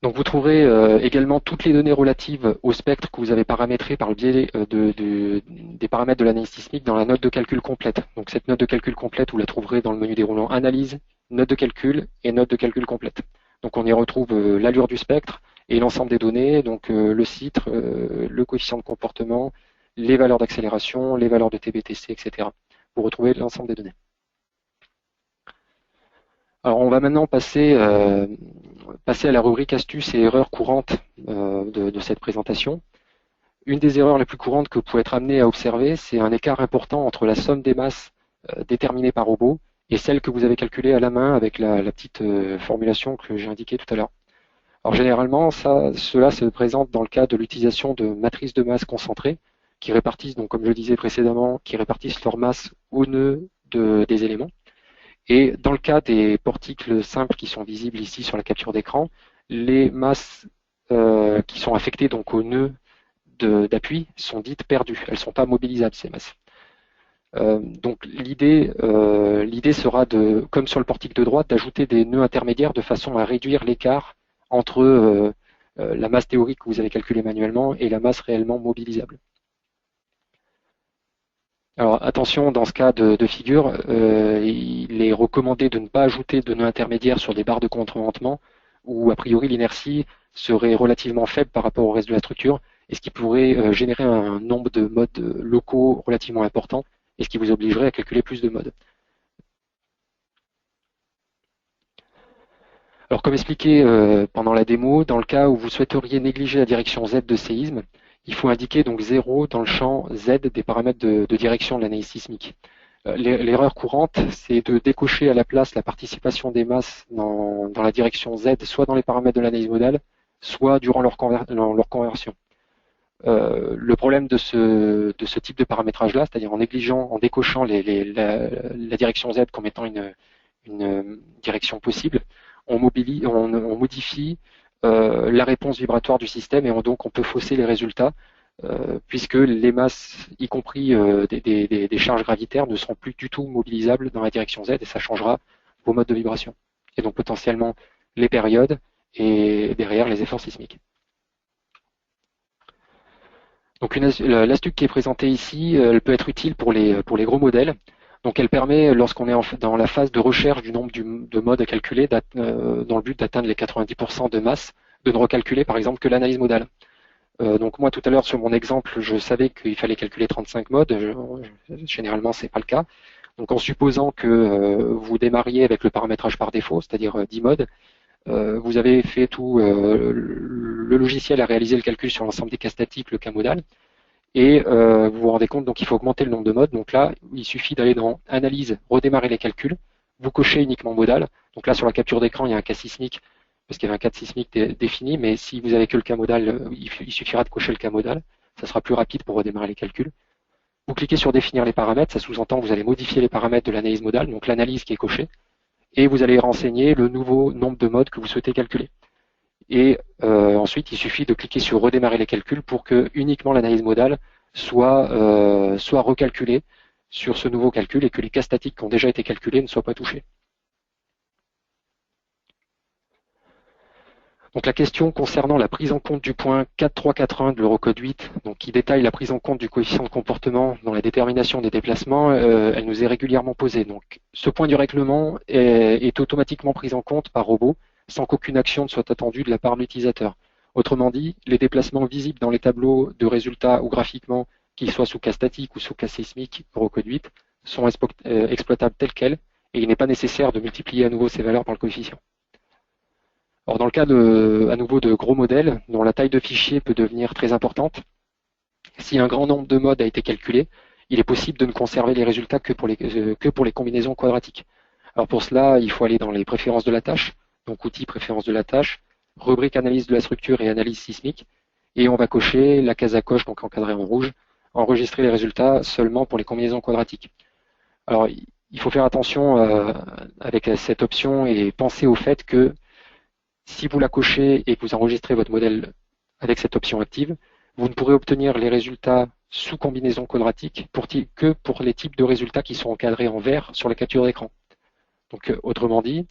Donc vous trouverez également toutes les données relatives au spectre que vous avez paramétré par le biais des paramètres de l'analyse sismique dans la note de calcul complète. Donc cette note de calcul complète, vous la trouverez dans le menu déroulant Analyse, note de calcul et note de calcul complète. Donc on y retrouve l'allure du spectre et l'ensemble des données, donc le titre, le coefficient de comportement, les valeurs d'accélération, les valeurs de TBTC, etc. Vous retrouvez l'ensemble des données. Alors on va maintenant passer à la rubrique astuces et erreurs courantes de cette présentation. Une des erreurs les plus courantes que vous pouvez être amené à observer, c'est un écart important entre la somme des masses déterminées par robot et celle que vous avez calculée à la main avec la petite formulation que j'ai indiquée tout à l'heure. Alors généralement, cela se présente dans le cas de l'utilisation de matrices de masse concentrées qui répartissent, donc comme je le disais précédemment, qui répartissent leur masse au nœud des éléments. Et dans le cas des porticles simples qui sont visibles ici sur la capture d'écran, les masses qui sont affectées donc au nœud d'appui sont dites perdues. Elles ne sont pas mobilisables, ces masses. Donc l'idée sera comme sur le portique de droite, d'ajouter des nœuds intermédiaires de façon à réduire l'écart entre la masse théorique que vous avez calculée manuellement et la masse réellement mobilisable. Alors attention, dans ce cas de figure, il est recommandé de ne pas ajouter de nœuds intermédiaires sur des barres de contreventement où a priori l'inertie serait relativement faible par rapport au reste de la structure et ce qui pourrait générer un nombre de modes locaux relativement important et ce qui vous obligerait à calculer plus de modes. Alors comme expliqué pendant la démo, dans le cas où vous souhaiteriez négliger la direction Z de séisme, il faut indiquer donc 0 dans le champ Z des paramètres de direction de l'analyse sismique. L'erreur courante, c'est de décocher à la place la participation des masses dans la direction Z, soit dans les paramètres de l'analyse modale, soit durant leur conversion. Le problème de ce type de paramétrage-là, c'est-à-dire en décochant la direction Z comme étant une direction possible, on modifie la réponse vibratoire du système et donc on peut fausser les résultats puisque les masses, y compris des charges gravitaires, ne seront plus du tout mobilisables dans la direction Z et ça changera vos modes de vibration. Et donc potentiellement les périodes et derrière les efforts sismiques. Donc l'astuce qui est présentée ici, elle peut être utile pour les gros modèles. Donc elle permet, lorsqu'on est dans la phase de recherche du nombre de modes à calculer, dans le but d'atteindre les 90% de masse, de ne recalculer par exemple que l'analyse modale. Donc moi tout à l'heure sur mon exemple, je savais qu'il fallait calculer 35 modes. Généralement c'est pas le cas. Donc en supposant que vous démarriez avec le paramétrage par défaut, c'est-à-dire 10 modes, vous avez fait tout, le logiciel a réalisé le calcul sur l'ensemble des cas statiques, le cas modal, et vous vous rendez compte donc il faut augmenter le nombre de modes. Donc là, il suffit d'aller dans Analyse, redémarrer les calculs, vous cochez uniquement modal. Donc là sur la capture d'écran, il y a un cas sismique, parce qu'il y avait un cas sismique défini, mais si vous avez que le cas modal, il suffira de cocher le cas modal, ça sera plus rapide pour redémarrer les calculs. Vous cliquez sur définir les paramètres, ça sous-entend que vous allez modifier les paramètres de l'analyse modale, donc l'analyse qui est cochée, et vous allez renseigner le nouveau nombre de modes que vous souhaitez calculer. Et ensuite, il suffit de cliquer sur redémarrer les calculs pour que uniquement l'analyse modale soit recalculée sur ce nouveau calcul et que les cas statiques qui ont déjà été calculés ne soient pas touchés. Donc la question concernant la prise en compte du point 4341 de l'Eurocode 8, donc qui détaille la prise en compte du coefficient de comportement dans la détermination des déplacements, elle nous est régulièrement posée. Donc ce point du règlement est automatiquement pris en compte par robot sans qu'aucune action ne soit attendue de la part de l'utilisateur. Autrement dit, les déplacements visibles dans les tableaux de résultats ou graphiquement, qu'ils soient sous cas statique ou sous cas sismique Eurocode 8, sont exploitables tels quels et il n'est pas nécessaire de multiplier à nouveau ces valeurs par le coefficient. Or, dans le cas à nouveau de gros modèles, dont la taille de fichier peut devenir très importante, si un grand nombre de modes a été calculé, il est possible de ne conserver les résultats que pour les combinaisons quadratiques. Alors pour cela, il faut aller dans les préférences de la tâche, donc outils préférences de la tâche, rubrique analyse de la structure et analyse sismique, et on va cocher la case à coche, donc encadrée en rouge, enregistrer les résultats seulement pour les combinaisons quadratiques. Alors il faut faire attention avec cette option et penser au fait que si vous la cochez et que vous enregistrez votre modèle avec cette option active, vous ne pourrez obtenir les résultats sous combinaison quadratique que pour les types de résultats qui sont encadrés en vert sur la capture d'écran. Donc, autrement dit,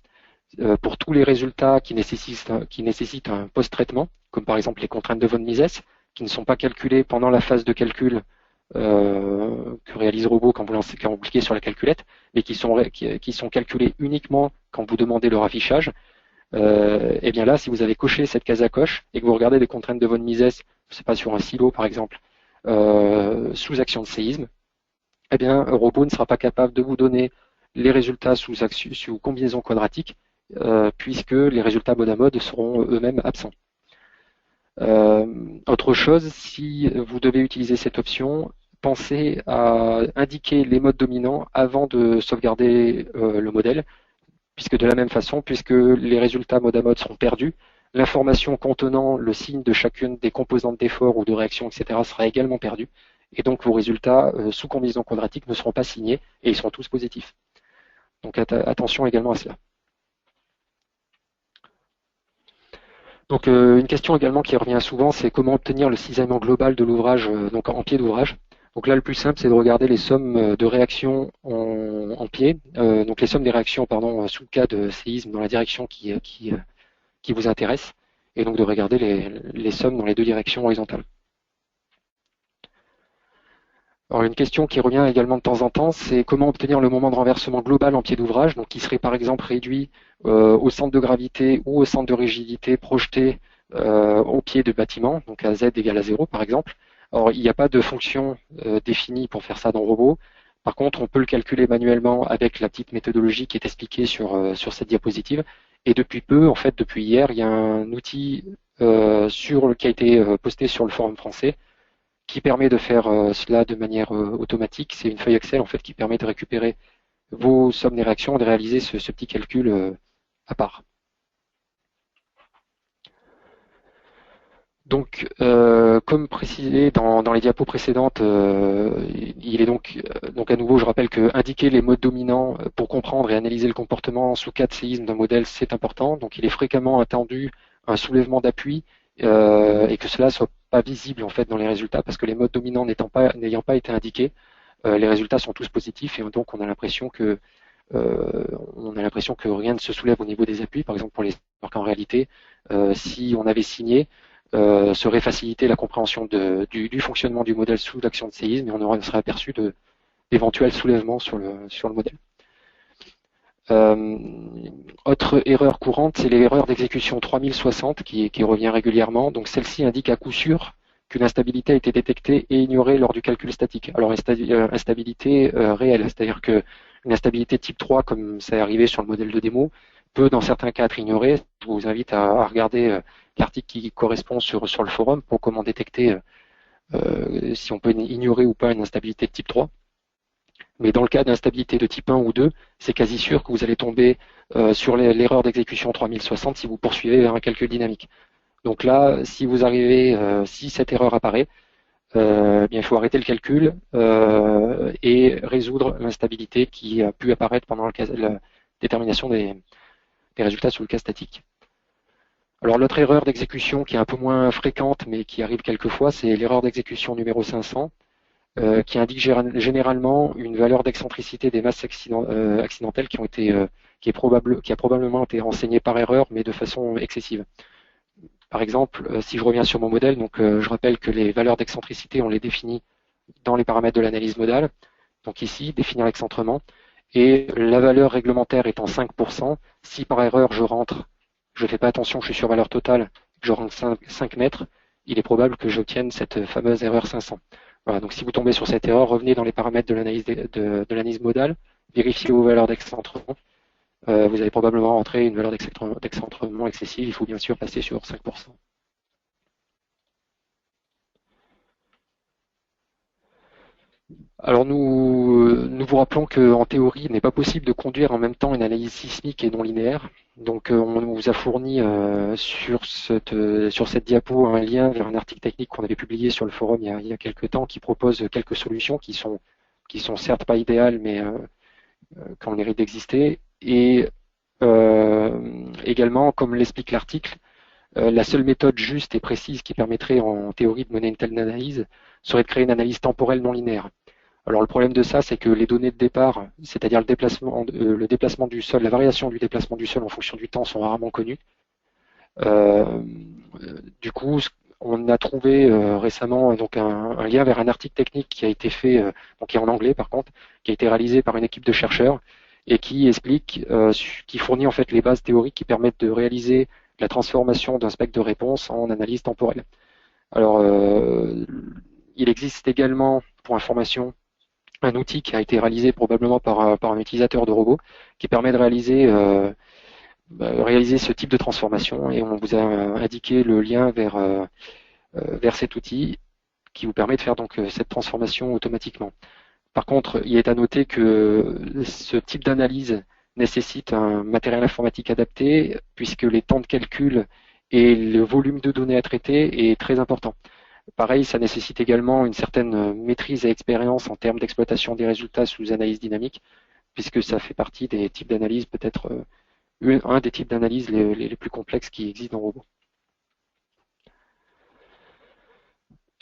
pour tous les résultats qui nécessitent un post-traitement, comme par exemple les contraintes de von Mises, qui ne sont pas calculées pendant la phase de calcul que réalise Robot quand vous cliquez sur la calculette, mais qui sont calculées uniquement quand vous demandez leur affichage, et bien là, si vous avez coché cette case à coche et que vous regardez les contraintes de von Mises, je sais pas, sur un silo par exemple, sous action de séisme, eh bien Robot ne sera pas capable de vous donner les résultats sous combinaison quadratique, puisque les résultats mode à mode seront eux-mêmes absents. Autre chose, si vous devez utiliser cette option, pensez à indiquer les modes dominants avant de sauvegarder le modèle, puisque de la même façon, puisque les résultats mode à mode seront perdus, l'information contenant le signe de chacune des composantes d'effort ou de réaction, etc. sera également perdue, et donc vos résultats sous combinaison quadratique ne seront pas signés, et ils seront tous positifs. Donc attention également à cela. Donc une question également qui revient souvent, c'est comment obtenir le cisaillement global de l'ouvrage donc en pied d'ouvrage. Donc là, le plus simple, c'est de regarder les sommes de réactions en pied, donc les sommes des réactions, pardon, sous le cas de séisme dans la direction qui vous intéresse, et donc de regarder les sommes dans les deux directions horizontales. Alors une question qui revient également de temps en temps, c'est comment obtenir le moment de renversement global en pied d'ouvrage, donc qui serait par exemple réduit au centre de gravité ou au centre de rigidité projeté au pied du bâtiment, donc à z égale à 0 par exemple. Alors il n'y a pas de fonction définie pour faire ça dans Robot. Par contre, on peut le calculer manuellement avec la petite méthodologie qui est expliquée sur cette diapositive. Et depuis peu, en fait depuis hier, il y a un outil qui a été posté sur le forum français, qui permet de faire cela de manière automatique. C'est une feuille Excel en fait qui permet de récupérer vos sommes des réactions et de réaliser ce petit calcul à part. Donc, comme précisé dans les diapos précédentes, il est donc à nouveau, je rappelle que indiquer les modes dominants pour comprendre et analyser le comportement sous cas de séisme d'un modèle, c'est important. Donc, il est fréquemment attendu un soulèvement d'appui et que cela soit pas visible en fait dans les résultats parce que les modes dominants n'ayant pas été indiqués, les résultats sont tous positifs et donc on a l'impression que rien ne se soulève au niveau des appuis, par exemple alors qu'en réalité, si on avait signé, serait faciliter la compréhension du fonctionnement du modèle sous l'action de séisme et on serait aperçu d'éventuels soulèvements sur le modèle. Autre erreur courante, c'est l'erreur d'exécution 3060 qui revient régulièrement. Donc celle-ci indique à coup sûr qu'une instabilité a été détectée et ignorée lors du calcul statique. Alors instabilité réelle, c'est-à-dire que une instabilité type 3, comme ça est arrivé sur le modèle de démo, peut dans certains cas être ignorée. Je vous invite à regarder l'article qui correspond sur le forum pour comment détecter si on peut ignorer ou pas une instabilité de type 3. Mais dans le cas d'instabilité de type 1 ou 2, c'est quasi sûr que vous allez tomber sur l'erreur d'exécution 3060 si vous poursuivez vers un calcul dynamique. Donc là, si cette erreur apparaît, bien, il faut arrêter le calcul et résoudre l'instabilité qui a pu apparaître pendant la détermination des résultats sous le cas statique. Alors l'autre erreur d'exécution qui est un peu moins fréquente mais qui arrive quelquefois, c'est l'erreur d'exécution numéro 500. Qui indique généralement une valeur d'excentricité des masses accidentelles qui a probablement été renseignée par erreur, mais de façon excessive. Par exemple, si je reviens sur mon modèle, donc je rappelle que les valeurs d'excentricité, on les définit dans les paramètres de l'analyse modale. Donc ici, définir l'excentrement. Et la valeur réglementaire étant 5%, si par erreur je ne fais pas attention, je suis sur valeur totale, je rentre 5 mètres, il est probable que j'obtienne cette fameuse erreur 500. Voilà, donc si vous tombez sur cette erreur, revenez dans les paramètres de l'analyse modale, vérifiez vos valeurs d'excentrement. Vous avez probablement rentré une valeur d'excentrement excessive, il faut bien sûr passer sur 5%. Alors nous vous rappelons qu'en théorie, il n'est pas possible de conduire en même temps une analyse sismique et non linéaire. Donc on vous a fourni sur cette diapo un lien vers un article technique qu'on avait publié sur le forum il y a quelques temps qui propose quelques solutions qui sont certes pas idéales mais qui ont le mérite d'exister. Et également, comme l'explique l'article, la seule méthode juste et précise qui permettrait en théorie de mener une telle analyse serait de créer une analyse temporelle non linéaire. Alors le problème de ça, c'est que les données de départ, c'est-à-dire le déplacement du sol, la variation du déplacement du sol en fonction du temps sont rarement connues. Euh, du coup, on a trouvé récemment donc un lien vers un article technique qui a été fait, donc qui est en anglais par contre, qui a été réalisé par une équipe de chercheurs et qui explique, qui fournit en fait les bases théoriques qui permettent de réaliser la transformation d'un spectre de réponse en analyse temporelle. Alors, il existe également, pour information, un outil qui a été réalisé probablement par un utilisateur de robot qui permet de réaliser ce type de transformation et on vous a indiqué le lien vers cet outil qui vous permet de faire donc cette transformation automatiquement. Par contre, il est à noter que ce type d'analyse nécessite un matériel informatique adapté puisque les temps de calcul et le volume de données à traiter est très important. Pareil, ça nécessite également une certaine maîtrise et expérience en termes d'exploitation des résultats sous analyse dynamique, puisque ça fait partie des types d'analyse, peut-être un des types d'analyse les plus complexes qui existent dans Robot.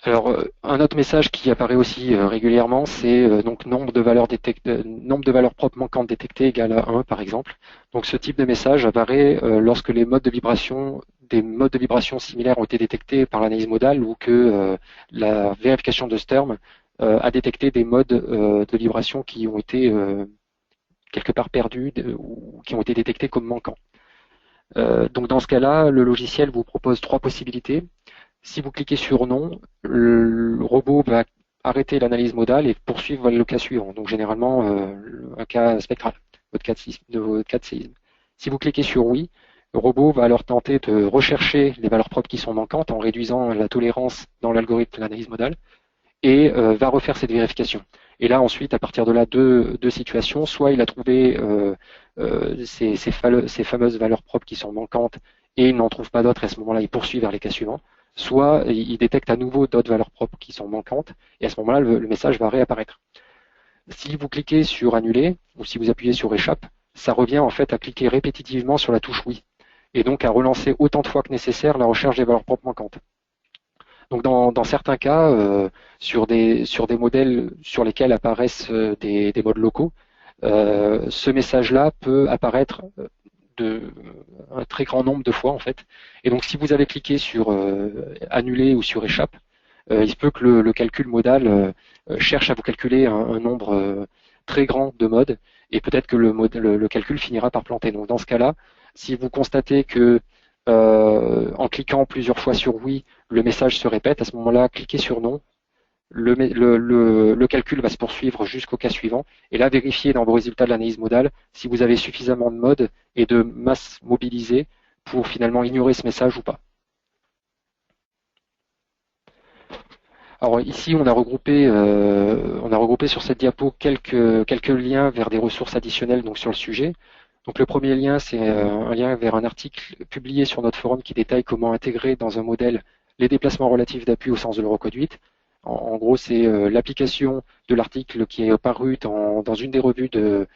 Alors, un autre message qui apparaît aussi régulièrement, c'est donc nombre de valeurs propres manquantes détectées égale à 1, par exemple. Donc, ce type de message apparaît lorsque des modes de vibration similaires ont été détectés par l'analyse modale ou que la vérification de Sturm a détecté des modes de vibration qui ont été quelque part perdus ou qui ont été détectés comme manquants. Donc, dans ce cas-là, le logiciel vous propose trois possibilités. Si vous cliquez sur non, le robot va arrêter l'analyse modale et poursuivre le cas suivant. Donc généralement un cas spectral, votre cas de séisme. Si vous cliquez sur oui, le robot va alors tenter de rechercher les valeurs propres qui sont manquantes en réduisant la tolérance dans l'algorithme de l'analyse modale et va refaire cette vérification. Et là ensuite, à partir de là, deux situations. Soit il a trouvé ces fameuses valeurs propres qui sont manquantes et il n'en trouve pas d'autres, et à ce moment-là, il poursuit vers les cas suivants. Soit il détecte à nouveau d'autres valeurs propres qui sont manquantes, et à ce moment-là, le message va réapparaître. Si vous cliquez sur annuler, ou si vous appuyez sur échappe, ça revient en fait à cliquer répétitivement sur la touche oui, et donc à relancer autant de fois que nécessaire la recherche des valeurs propres manquantes. Donc dans certains cas, sur des modèles sur lesquels apparaissent des modes locaux, ce message-là peut apparaître un très grand nombre de fois en fait. Et donc si vous avez cliqué sur annuler ou sur échappe, il se peut que le calcul modal cherche à vous calculer un nombre très grand de modes et peut-être que le calcul finira par planter. Donc dans ce cas-là, si vous constatez que en cliquant plusieurs fois sur oui, le message se répète, à ce moment-là, cliquez sur non. Le calcul va se poursuivre jusqu'au cas suivant. Et là, vérifiez dans vos résultats de l'analyse modale si vous avez suffisamment de modes et de masse mobilisée pour finalement ignorer ce message ou pas. Alors ici, on a regroupé sur cette diapo quelques liens vers des ressources additionnelles donc sur le sujet. Donc le premier lien, c'est un lien vers un article publié sur notre forum qui détaille comment intégrer dans un modèle les déplacements relatifs d'appui au sens de l'euroconduite. En gros, c'est l'application de l'article qui est paru dans une des revues de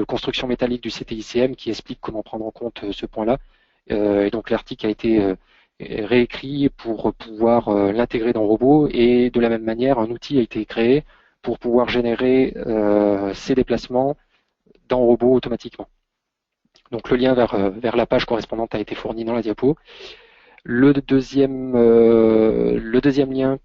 construction métallique du CTICM qui explique comment prendre en compte ce point-là. Et donc l'article a été réécrit pour pouvoir l'intégrer dans le robot et de la même manière, un outil a été créé pour pouvoir générer ces déplacements dans le robot automatiquement. Donc le lien vers la page correspondante a été fourni dans la diapo. Le deuxième lien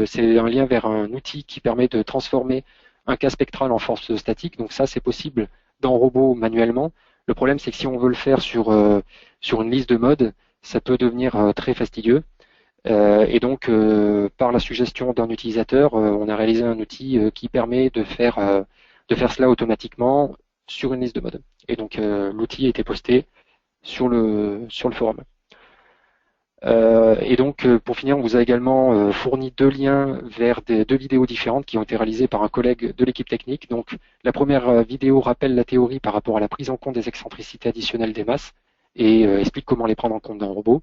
c'est un lien vers un outil qui permet de transformer un cas spectral en force statique. Donc ça, c'est possible dans Robot manuellement. Le problème, c'est que si on veut le faire sur une liste de modes, ça peut devenir très fastidieux. Et donc, par la suggestion d'un utilisateur, on a réalisé un outil qui permet de faire cela automatiquement sur une liste de modes. Et donc, l'outil a été posté sur le forum. Et donc, pour finir, on vous a également fourni deux liens vers deux vidéos différentes qui ont été réalisées par un collègue de l'équipe technique. Donc, la première vidéo rappelle la théorie par rapport à la prise en compte des excentricités additionnelles des masses et explique comment les prendre en compte dans un robot.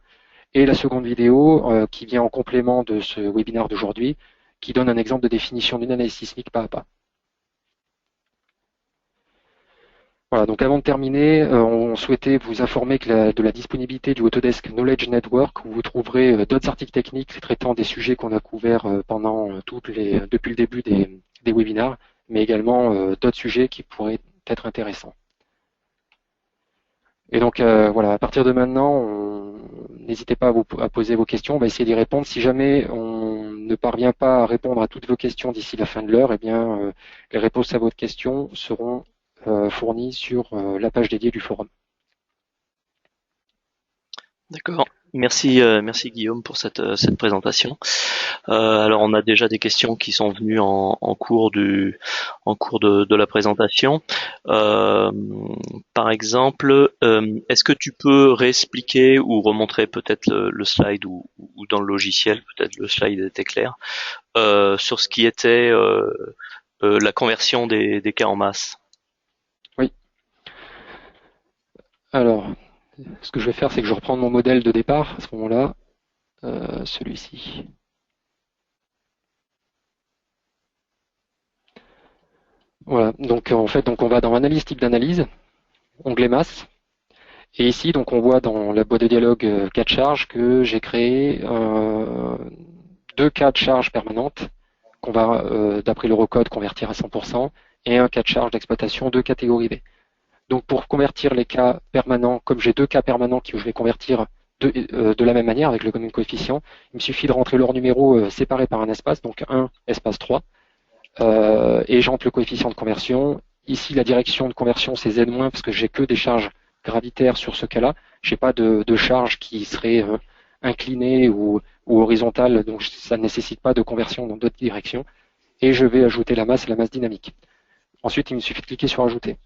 Et la seconde vidéo, qui vient en complément de ce webinaire d'aujourd'hui, qui donne un exemple de définition d'une analyse sismique pas à pas. Voilà, donc avant de terminer, on souhaitait vous informer de la disponibilité du Autodesk Knowledge Network, où vous trouverez d'autres articles techniques traitant des sujets qu'on a couverts depuis le début des webinaires, mais également d'autres sujets qui pourraient être intéressants. Et donc voilà, à partir de maintenant, n'hésitez pas à poser vos questions, on va essayer d'y répondre. Si jamais on ne parvient pas à répondre à toutes vos questions d'ici la fin de l'heure, eh bien les réponses à votre question seront fournies sur la page dédiée du forum. D'accord. Merci Guillaume pour cette présentation. Alors on a déjà des questions qui sont venues en cours de la présentation. Par exemple, est-ce que tu peux réexpliquer ou remontrer peut-être le slide ou dans le logiciel, peut-être le slide était clair, sur ce qui était la conversion des cas en masse? Oui. Alors, ce que je vais faire, c'est que je reprends mon modèle de départ à ce moment-là, celui-ci. Voilà, donc en fait, on va dans Analyse type d'analyse, onglet masse, et ici, donc on voit dans la boîte de dialogue cas de charge que j'ai créé deux cas de charge permanentes qu'on va, d'après l'Eurocode, convertir à 100%, et un cas de charge d'exploitation de catégorie B. Donc pour convertir les cas permanents, comme j'ai deux cas permanents que je vais convertir de la même manière avec le même coefficient, il me suffit de rentrer leur numéro séparé par un espace, donc 1 espace 3, et j'entre le coefficient de conversion. Ici, la direction de conversion, c'est Z- parce que j'ai que des charges gravitaires sur ce cas-là. J'ai pas de charge qui serait inclinée ou horizontale, donc ça ne nécessite pas de conversion dans d'autres directions. Et je vais ajouter la masse dynamique. Ensuite, il me suffit de cliquer sur Ajouter.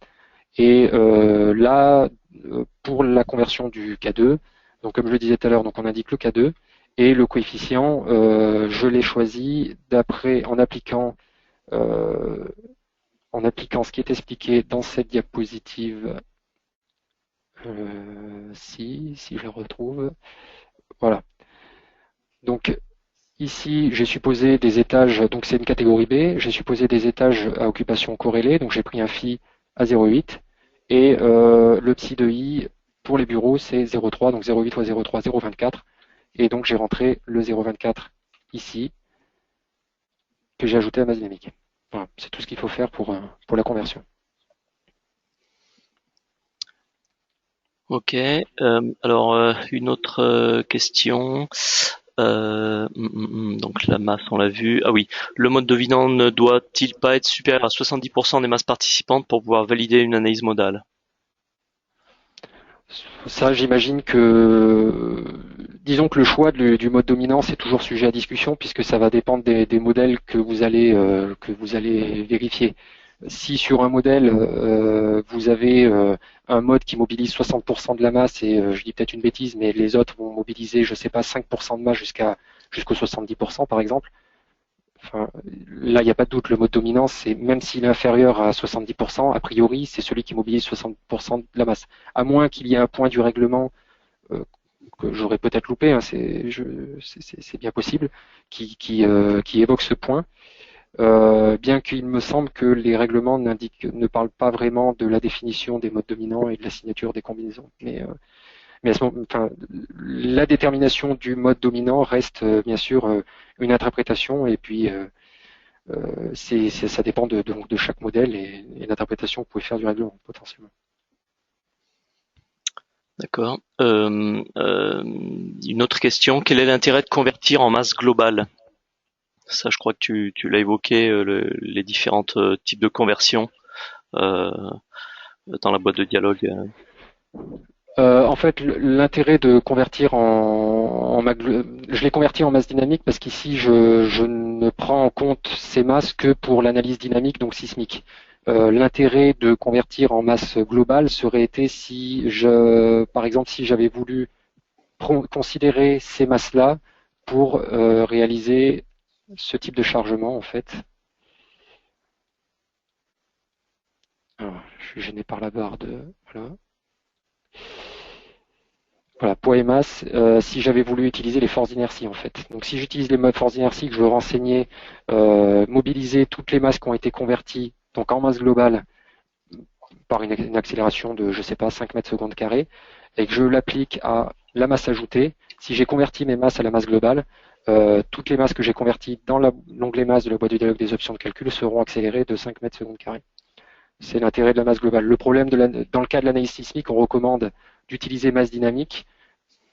Et là, pour la conversion du K2, donc comme je le disais tout à l'heure, donc on indique le K2 et le coefficient, je l'ai choisi en appliquant ce qui est expliqué dans cette diapositive. Si je le retrouve, voilà. Donc ici, j'ai supposé des étages, donc c'est une catégorie B, j'ai supposé des étages à occupation corrélée, donc j'ai pris un phi à 0,8 et le psi de i pour les bureaux c'est 0,3, donc 0,8 fois 0,3, 0,24 et donc j'ai rentré le 0,24 ici que j'ai ajouté à masse dynamique. Voilà, c'est tout ce qu'il faut faire pour la conversion. Ok. Alors une autre question. Donc la masse, on l'a vu. Ah oui, le mode dominant ne doit-il pas être supérieur à 70% des masses participantes pour pouvoir valider une analyse modale? Ça, j'imagine que, disons que le choix du mode dominant, c'est toujours sujet à discussion puisque ça va dépendre des modèles que vous allez vérifier. Si sur un modèle, vous avez un mode qui mobilise 60% de la masse et je dis peut-être une bêtise, mais les autres vont mobiliser, je sais pas, 5% de masse jusqu'au 70% par exemple. Enfin, là, il n'y a pas de doute, le mode dominant, c'est même s'il est inférieur à 70%, a priori, c'est celui qui mobilise 60% de la masse. À moins qu'il y ait un point du règlement que j'aurais peut-être loupé, hein, c'est bien possible, qui évoque ce point. Bien qu'il me semble que les règlements ne parlent pas vraiment de la définition des modes dominants et de la signature des combinaisons. Mais à ce moment, enfin, la détermination du mode dominant reste bien sûr une interprétation et puis ça dépend de chaque modèle et l'interprétation que vous pouvez faire du règlement potentiellement. D'accord. Une autre question, quel est l'intérêt de convertir en masse globale? Ça, je crois que tu l'as évoqué, les différents types de conversion euh, dans la boîte de dialogue. En fait, l'intérêt de convertir je l'ai converti en masse dynamique parce qu'ici, je ne prends en compte ces masses que pour l'analyse dynamique, donc sismique. L'intérêt de convertir en masse globale serait été par exemple, si j'avais voulu considérer ces masses-là pour réaliser ce type de chargement, en fait. Alors, je suis gêné par la barre de... Voilà. Voilà, poids et masse, si j'avais voulu utiliser les forces d'inertie en fait. Donc si j'utilise les forces d'inertie, que je veux renseigner, mobiliser toutes les masses qui ont été converties donc en masse globale par une accélération de, je sais pas, 5 mètres secondes carré, et que je l'applique à la masse ajoutée, si j'ai converti mes masses à la masse globale, toutes les masses que j'ai converties dans l'onglet masse de la boîte du dialogue des options de calcul seront accélérées de 5 mètres secondes carré. C'est l'intérêt de la masse globale. Le problème dans le cas de l'analyse sismique, on recommande d'utiliser masse dynamique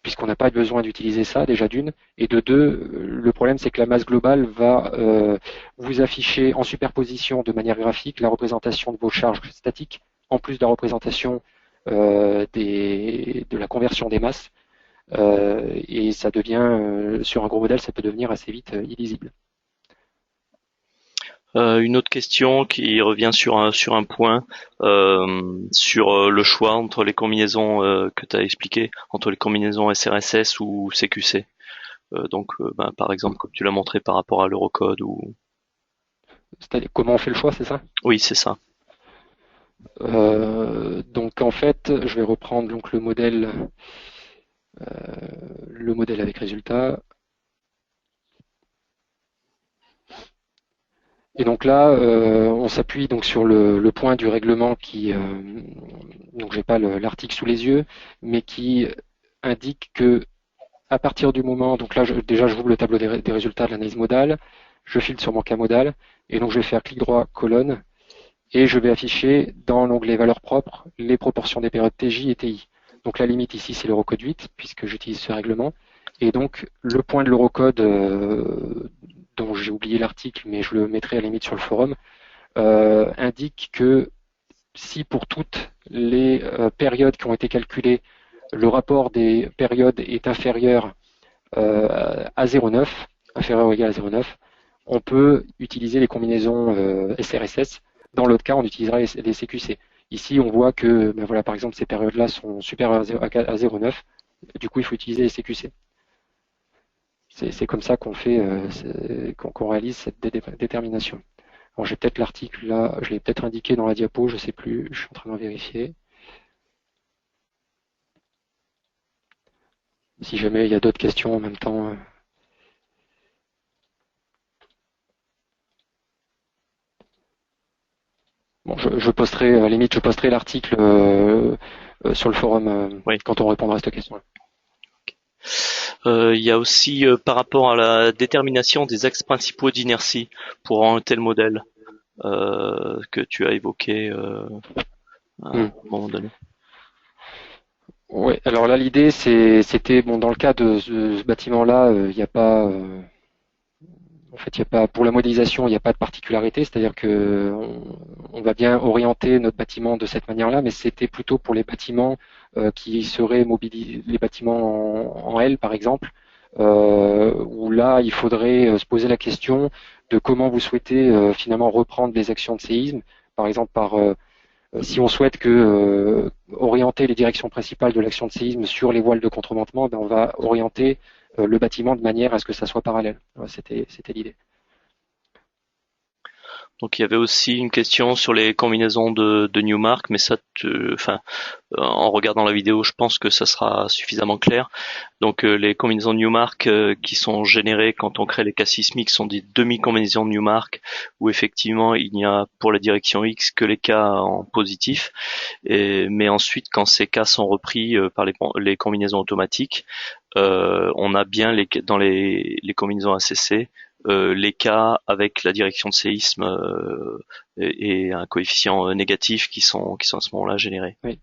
puisqu'on n'a pas besoin d'utiliser ça déjà d'une, et de deux, le problème c'est que la masse globale va vous afficher en superposition de manière graphique la représentation de vos charges statiques, en plus de la représentation de la conversion des masses, et ça devient, sur un gros modèle, ça peut devenir assez vite illisible. Une autre question qui revient sur un point, sur le choix entre les combinaisons que tu as expliqué, entre les combinaisons SRSS ou CQC. Par exemple, comme tu l'as montré par rapport à l'Eurocode ou... C'est-à-dire comment on fait le choix, c'est ça? Oui, c'est ça. Donc en fait, je vais reprendre donc le modèle avec résultat. Et donc là, on s'appuie donc sur le point du règlement donc j'ai pas l'article sous les yeux, mais qui indique que à partir du moment, donc là déjà je ouvre le tableau des résultats de l'analyse modale, je filtre sur mon cas modal, et donc je vais faire clic droit colonne, et je vais afficher dans l'onglet valeurs propres les proportions des périodes TJ et TI. Donc la limite ici c'est l'Eurocode 8, puisque j'utilise ce règlement, et donc le point de l'Eurocode dont j'ai oublié l'article, mais je le mettrai à la limite sur le forum, indique que si pour toutes les périodes qui ont été calculées, le rapport des périodes est inférieur à 0,9, inférieur ou égal à 0,9, on peut utiliser les combinaisons SRSS. Dans l'autre cas, on utilisera les CQC. Ici, on voit que, ben voilà, par exemple, ces périodes-là sont supérieures à 0,9. Du coup, il faut utiliser les CQC. C'est comme ça qu'on réalise cette détermination. Alors j'ai peut-être l'article là, je l'ai peut-être indiqué dans la diapo, je sais plus, je suis en train d'en vérifier. Si jamais il y a d'autres questions en même temps. Bon, je posterai, à la limite, je posterai l'article sur le forum Oui. quand on répondra à cette question-là. Il y a aussi par rapport à la détermination des axes principaux d'inertie pour un tel modèle que tu as évoqué à un moment donné. Ouais, alors là l'idée c'était bon dans le cas de ce bâtiment-là, il n'y a pas en fait il y a pas pour la modélisation il n'y a pas de particularité, c'est-à-dire que on va bien orienter notre bâtiment de cette manière-là, mais c'était plutôt pour les bâtiments qui seraient mobilisés, les bâtiments en L par exemple, où là il faudrait se poser la question de comment vous souhaitez finalement reprendre les actions de séisme, par exemple si on souhaite orienter les directions principales de l'action de séisme sur les voiles de contreventement, ben on va orienter le bâtiment de manière à ce que ça soit parallèle. Voilà, c'était l'idée. Donc il y avait aussi une question sur les combinaisons de Newmark, mais ça, en regardant la vidéo, je pense que ça sera suffisamment clair. Donc les combinaisons Newmark qui sont générées quand on crée les cas sismiques sont des demi-combinaisons de Newmark où effectivement il n'y a pour la direction X que les cas en positif. Mais ensuite, quand ces cas sont repris par les combinaisons automatiques, on a bien dans les combinaisons ACC les cas avec la direction de séisme et un coefficient négatif qui sont à ce moment-là générés. Oui.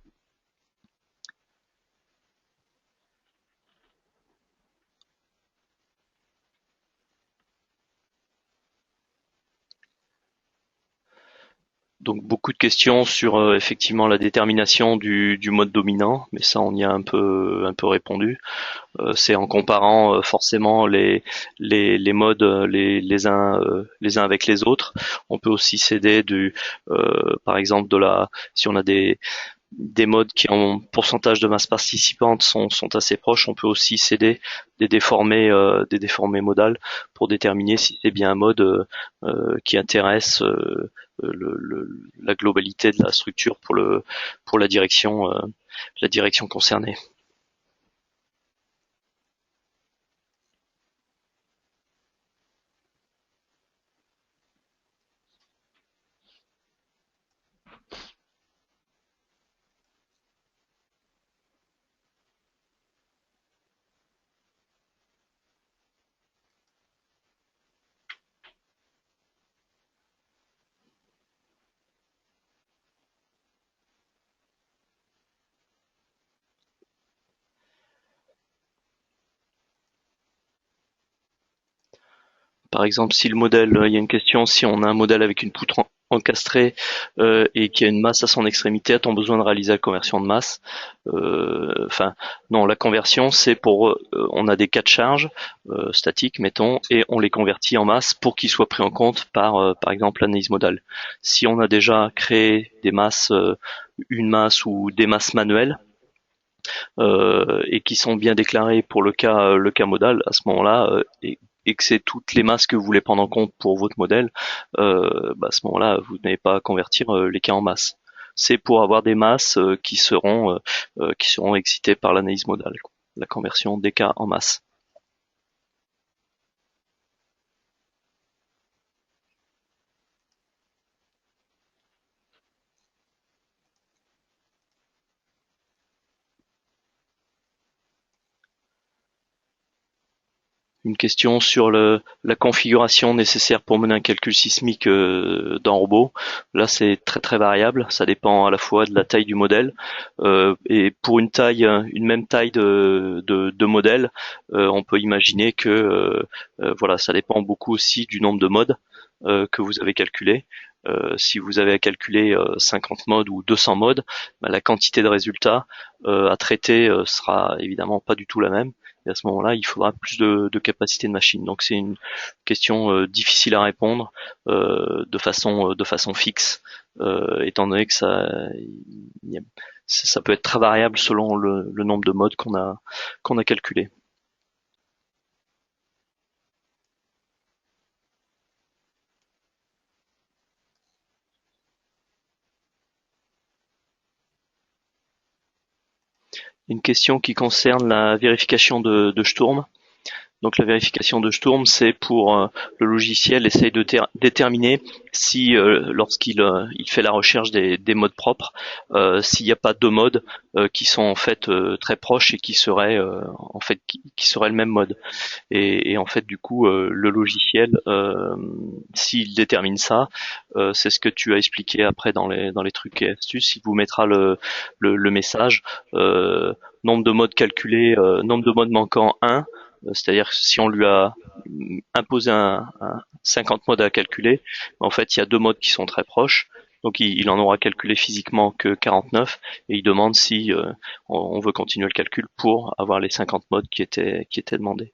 Donc beaucoup de questions sur effectivement la détermination du mode dominant, mais ça on y a un peu répondu. C'est en comparant forcément les modes les uns avec les autres. On peut aussi s'aider par exemple si on a des modes qui en pourcentage de masse participante sont assez proches, on peut aussi s'aider des déformés modales pour déterminer si c'est bien un mode qui intéresse la globalité de la structure pour la direction concernée. Par exemple, si le modèle, il y a une question, si on a un modèle avec une poutre encastrée et qui a une masse à son extrémité, a-t-on besoin de réaliser la conversion de masse? Enfin, non, la conversion, c'est on a des cas de charge statiques, mettons, et on les convertit en masse pour qu'ils soient pris en compte par exemple, l'analyse modale. Si on a déjà créé des masses, une masse ou des masses manuelles, et qui sont bien déclarés pour le cas modal, à ce moment-là, et que c'est toutes les masses que vous voulez prendre en compte pour votre modèle, à ce moment-là, vous n'avez pas à convertir les cas en masse. C'est pour avoir des masses qui seront excitées par l'analyse modale, la conversion des cas en masse. Une question sur la configuration nécessaire pour mener un calcul sismique d'un robot. Là, c'est très très variable. Ça dépend à la fois de la taille du modèle et pour une même taille de modèle, on peut imaginer que voilà, ça dépend beaucoup aussi du nombre de modes que vous avez calculé. Si vous avez à calculer 50 modes ou 200 modes, la quantité de résultats à traiter sera évidemment pas du tout la même. Et à ce moment-là, il faudra plus de capacité de machine. Donc c'est une question difficile à répondre de façon fixe, étant donné que ça peut être très variable selon le nombre de modes qu'on a calculé. Une question qui concerne la vérification de Sturm. Donc la vérification de Sturm, c'est pour le logiciel essaye de déterminer si il fait la recherche des modes propres, s'il n'y a pas deux modes qui sont en fait très proches et qui seraient qui seraient le même mode. Et en fait du coup le logiciel, s'il détermine ça, c'est ce que tu as expliqué après dans les trucs et astuces, il vous mettra le message nombre de modes calculés, nombre de modes manquants 1. C'est-à-dire que si on lui a imposé un 50 modes à calculer, en fait, il y a deux modes qui sont très proches. Donc, il en aura calculé physiquement que 49 et il demande si on veut continuer le calcul pour avoir les 50 modes qui étaient demandés.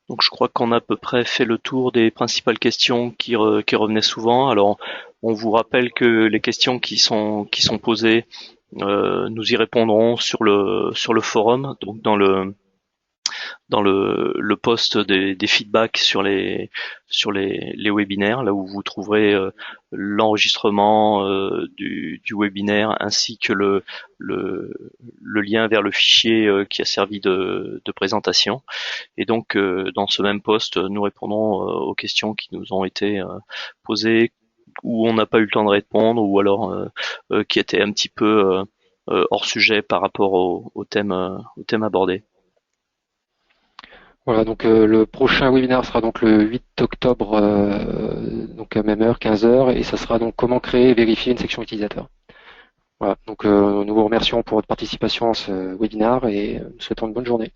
Donc, je crois qu'on a à peu près fait le tour des principales questions qui revenaient souvent. Alors, on vous rappelle que les questions qui sont posées, nous y répondrons sur le forum, donc dans le post des feedbacks sur les webinaires, là où vous trouverez l'enregistrement du webinaire ainsi que le, le lien vers le fichier qui a servi de présentation. Et donc dans ce même post, nous répondrons aux questions qui nous ont été posées où on n'a pas eu le temps de répondre, ou alors qui étaient un petit peu hors sujet par rapport au thème abordé. Voilà, donc le prochain webinaire sera donc le 8 octobre, donc à même heure, 15 heures, et ça sera donc comment créer et vérifier une section utilisateur. Voilà, donc nous vous remercions pour votre participation à ce webinaire et nous souhaitons une bonne journée.